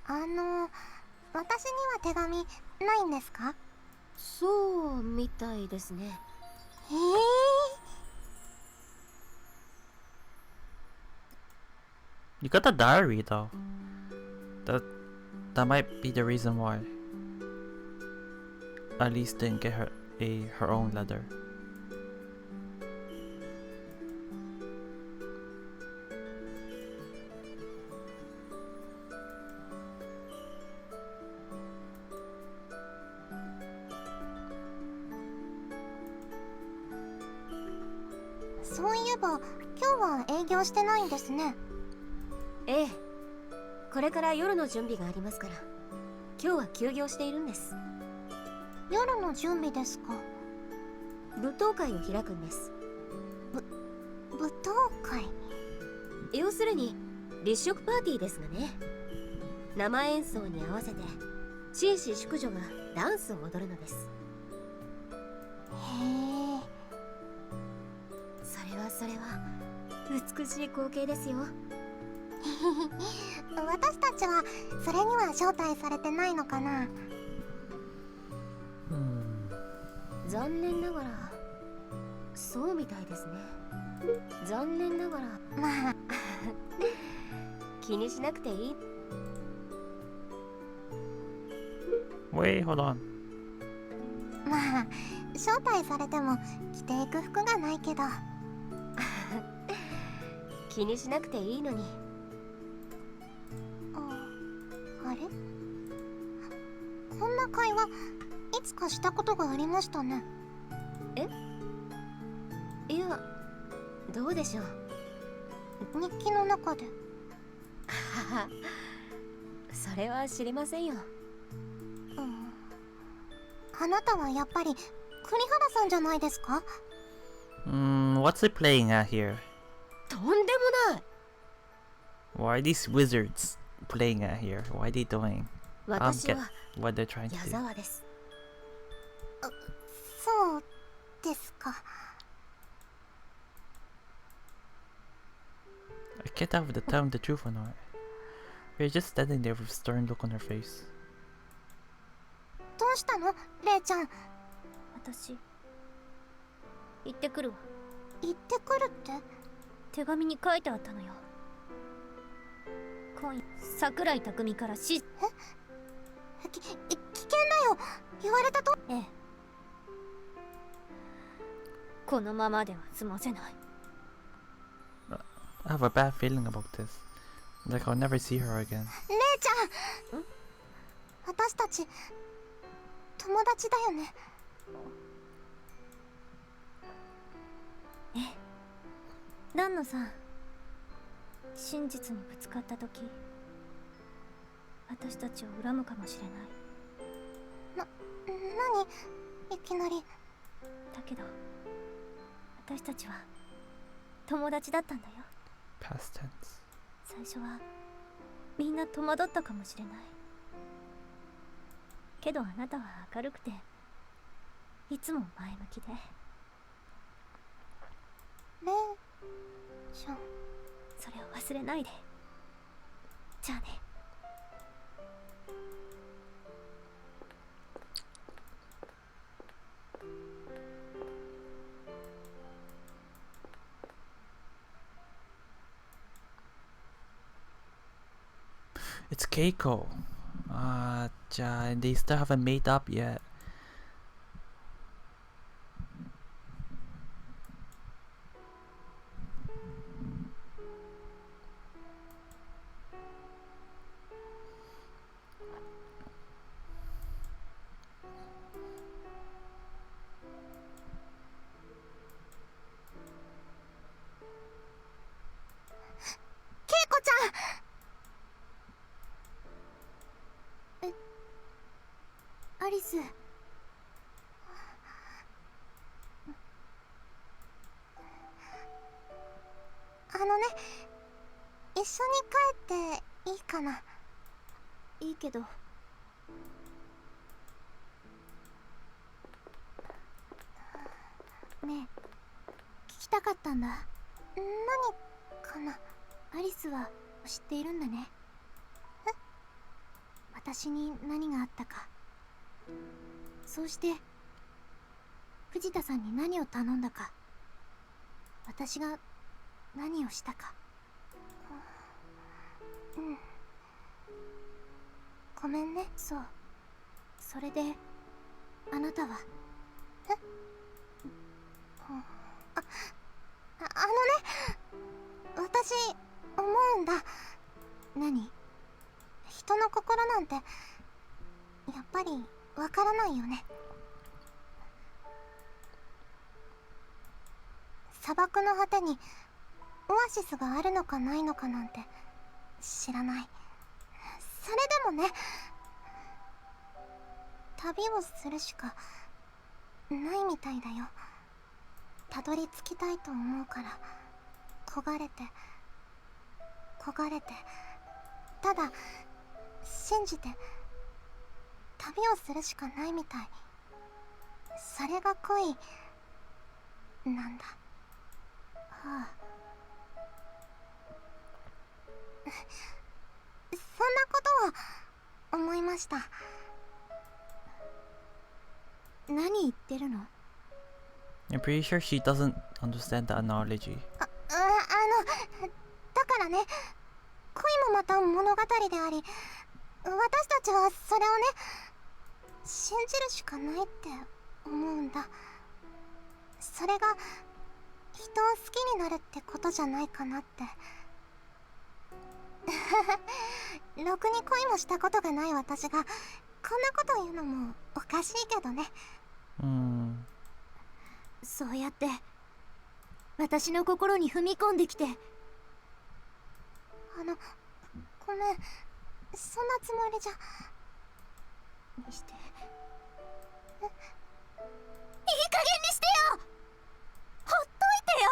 私には手紙ないんですか？そうみたいですね。You got the diary though. That might be the reason why Alice didn't get her own letter. ...そういえば今日は営業してないんですね。ええ、これから夜の準備がありますから今日は休業しているんです。夜の準備ですか？舞踏会を開くんです。舞踏会？要するに立食パーティーですがね。生演奏に合わせて紳士淑女がダンスを踊るのです。へえ。それは美しい光景ですよ。私たちはそれには招待されてないのかな。残念ながらそうみたいですね。残念ながらまあ気にしなくていい。 Wait, hold on. まあ招待されても着ていく服がないけど気にしなくていいのに。あれ、こんな会話いつかしたことがありましたね。いや、どうでしょう。日記の中で。それは知りませんよ。あなたはやっぱり栗原さんじゃないですか？ what's it playing at here? とんでもない。 Why are these wizards playing at here? What are they doing? I don't 私 get は what they're trying to 矢 do. 沢です。そうですか。 I can't tell if they're telling the truth or not. We're just standing there with a stern look on her face. どうしたのレイちゃん。私行ってくるわ。行ってくるって？手紙に書いてあったのよ。今夜桜井匠から危険だよ。言われたと。ええ。このままでは済ませない。I have a bad feeling about this. Like I'll never see her again. レイちゃん。私たち友達だよね。ええ。蘭野さん、真実にぶつかった時、私たちを恨むかもしれない。何？いきなり。だけど私たちは友達だったんだよ。 Past tense. 最初はみんな戸惑ったかもしれない。けどあなたは明るくていつも前向きで。レイちゃん。それを忘れないで。じゃあね。It's Keiko. And they still haven't made up yet. Keiko-chan! アリス。一緒に帰っていいかな？いいけど。ねえ、聞きたかったんだ。何かな？アリスは知っているんだね。え？私に何があったか。そうして藤田さんに何を頼んだか、私が何をしたか。うん。ごめんね。そう。それであなたは？私思うんだ。何？人の心なんてやっぱりわからないよね。砂漠の果てにオアシスがあるのかないのかなんて知らない。それでもね、旅をするしかないみたいだよ。たどり着きたいと思うから焦がれてただ信じて旅をするしかないみたい。それが恋なんだ。はあ。そんなことを思いました。何言ってるの？ I'm pretty sure she doesn't understand the analogy. だからね、恋もまた物語であり、私たちはそれをね、信じるしかないって思うんだ。それが人を好きになるってことじゃないかなって。ろくに恋もしたことがない私がこんなこと言うのもおかしいけどね。そうやって私の心に踏み込んできて。ごめん、そんなつもりじゃ。にしていい加減にしてよ。ほっといてよ。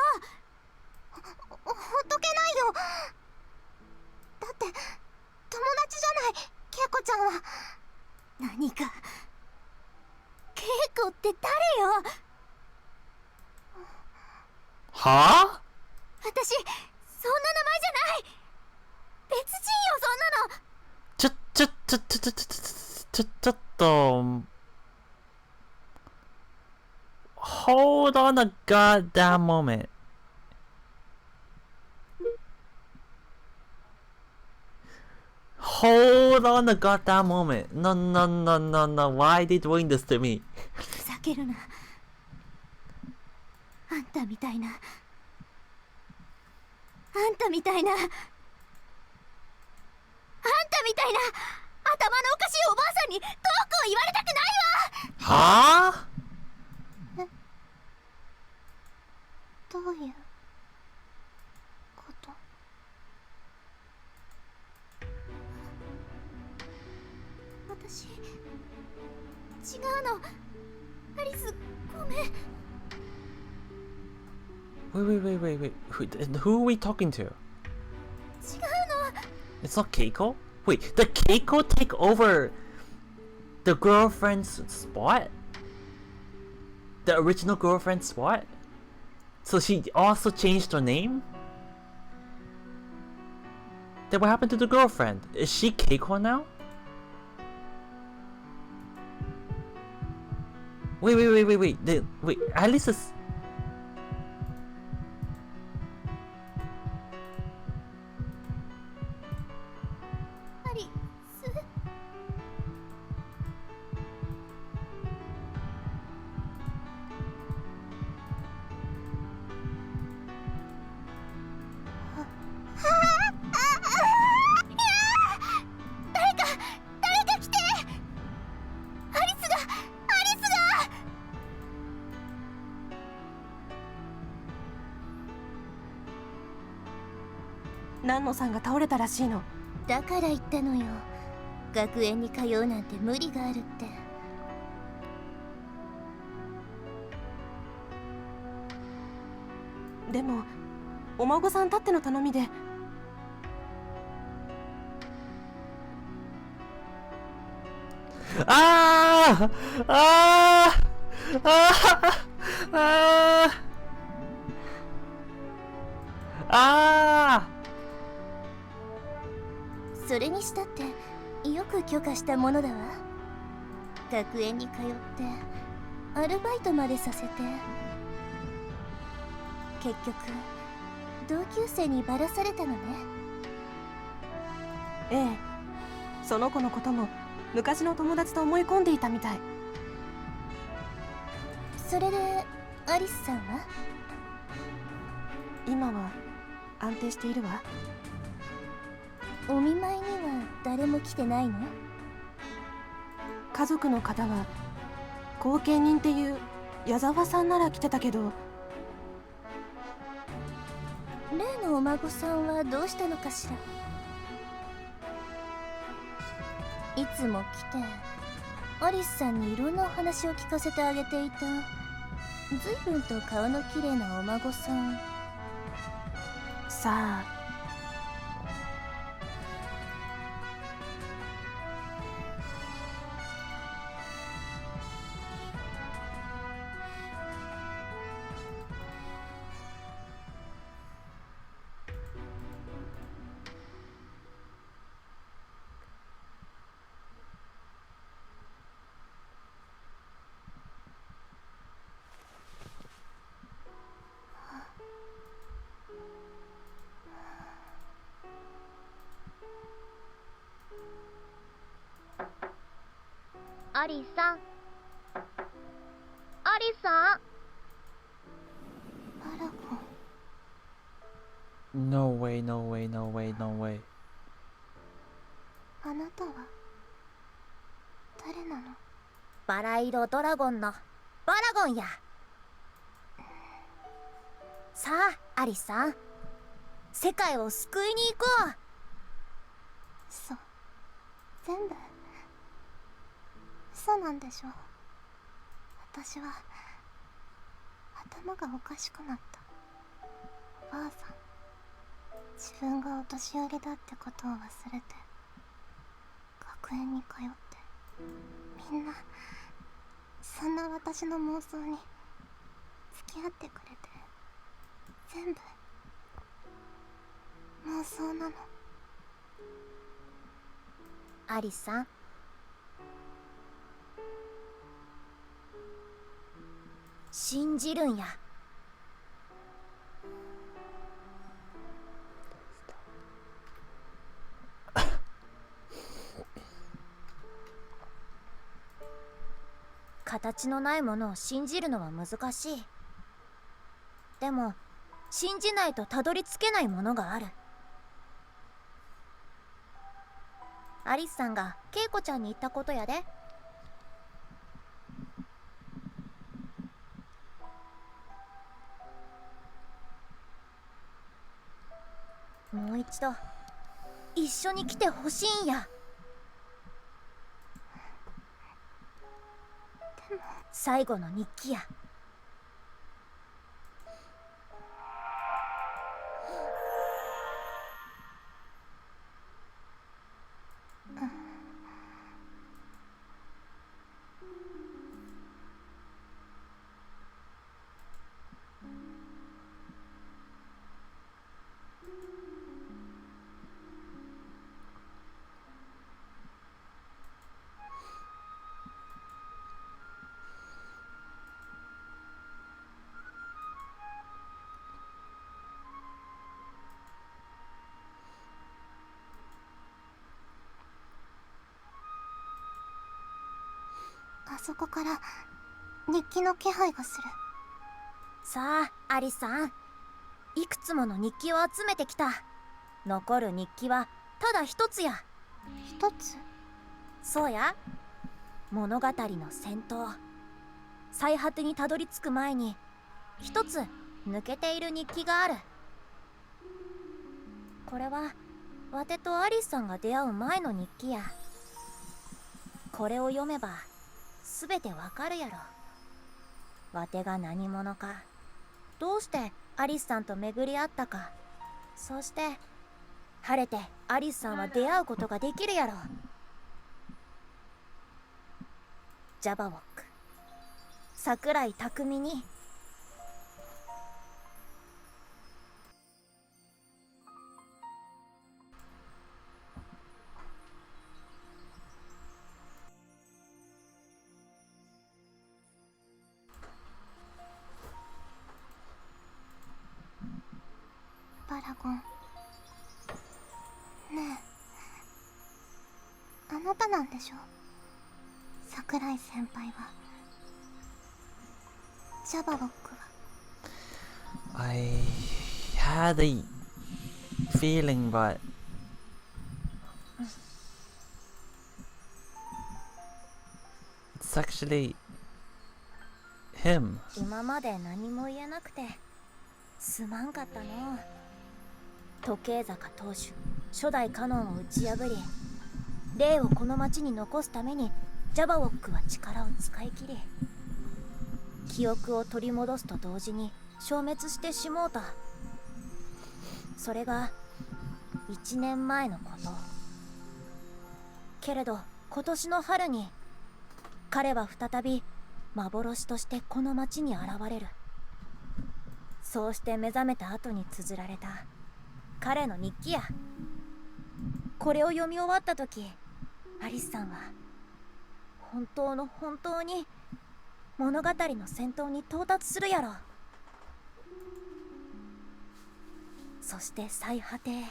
はぁ？私そんな名前じゃない。別人よ、そんなの。ちょっと Hold on a goddamn moment. Hold on a goddamn moment. No, no, no, no, no. Why are they doing this to me? ふざけるな。あんたみたいな頭のおかしいおばあさんにトークを言われたくないわ。はぁ？どういうこと？私違うの。アリス、ごめん。Wait. Who are we talking to? 違うの。 It's not Keiko? Wait, did Keiko take over the girlfriend's spot? The original girlfriend's spot? So she also changed her name? Then what happened to the girlfriend? Is she Keiko now? Wait. Wait, Alice is...アリス。誰か来て。アリスが。南野さんが倒れたらしいの。だから言ったのよ。学園に通うなんて無理があるって。でもお孫さんたっての頼みで。ああ。それにしたってよく許可したものだわ。学園に通ってアルバイトまでさせて、結局同級生にバラされたのね。ええ、その子のことも昔の友達と思い込んでいたみたい。それでアリスさんは？今は安定しているわ。お見舞いには誰も来てないの？家族の方は後見人っていう矢沢さんなら来てたけど。例のお孫さんはどうしたのかしら？いつも来てアリスさんにいろんなお話を聞かせてあげていた、随分と顔の綺麗なお孫さん。さあ。アリさん、アリさん。パラゴン。 No way. あなたは誰なの？バラ色ドラゴンのバラゴンや。さあアリさん、世界を救いに行こう。そう、全部嘘なんでしょ。私は頭がおかしくなった。おばあさん、自分がお年寄りだってことを忘れて学園に通って、みんなそんな私の妄想に付き合ってくれて、全部妄想なの。アリスさん、信じるんや。形のないものを信じるのは難しい。でも信じないとたどり着けないものがある。アリスさんがケイコちゃんに言ったことやで。もう一度一緒に来てほしいんや。最後の日記や。あそこから日記の気配がする。さあアリスさん、いくつもの日記を集めてきた。残る日記はただ一つや。一つ？そうや。物語の先頭、最果てにたどり着く前に一つ抜けている日記がある。これはワテとアリスさんが出会う前の日記や。これを読めば全てわかるやろ。ワテが何者か、どうしてアリスさんと巡り合ったか、そして晴れてアリスさんは出会うことができるやろ。ジャバウォック、桜井匠に。パラゴン。ねえ、あなたなんでしょ、桜井先輩は。ジャバロックは。 I had a feeling, but it's actually him. 今まで何も言えなくてすまんかったの。時計坂当主初代カノンを打ち破り、霊をこの町に残すためにジャバウォックは力を使い切り、記憶を取り戻すと同時に消滅してしもうた。それが1年前のこと。けれど今年の春に彼は再び幻としてこの町に現れる。そうして目覚めた後に綴られた彼の日記や。これを読み終わった時、アリスさんは本当の本当に物語の先頭に到達するやろ。そして最果てへ。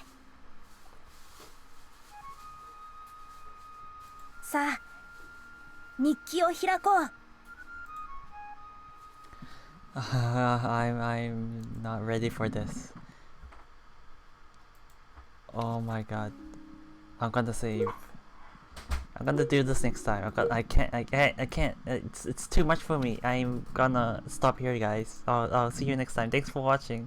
さあ日記を開こう。I'm not ready for this. Oh my god. I'm gonna save. I'm gonna do this next time. I can't. It's too much for me. I'm gonna stop here, guys. I'll see you next time. Thanks for watching.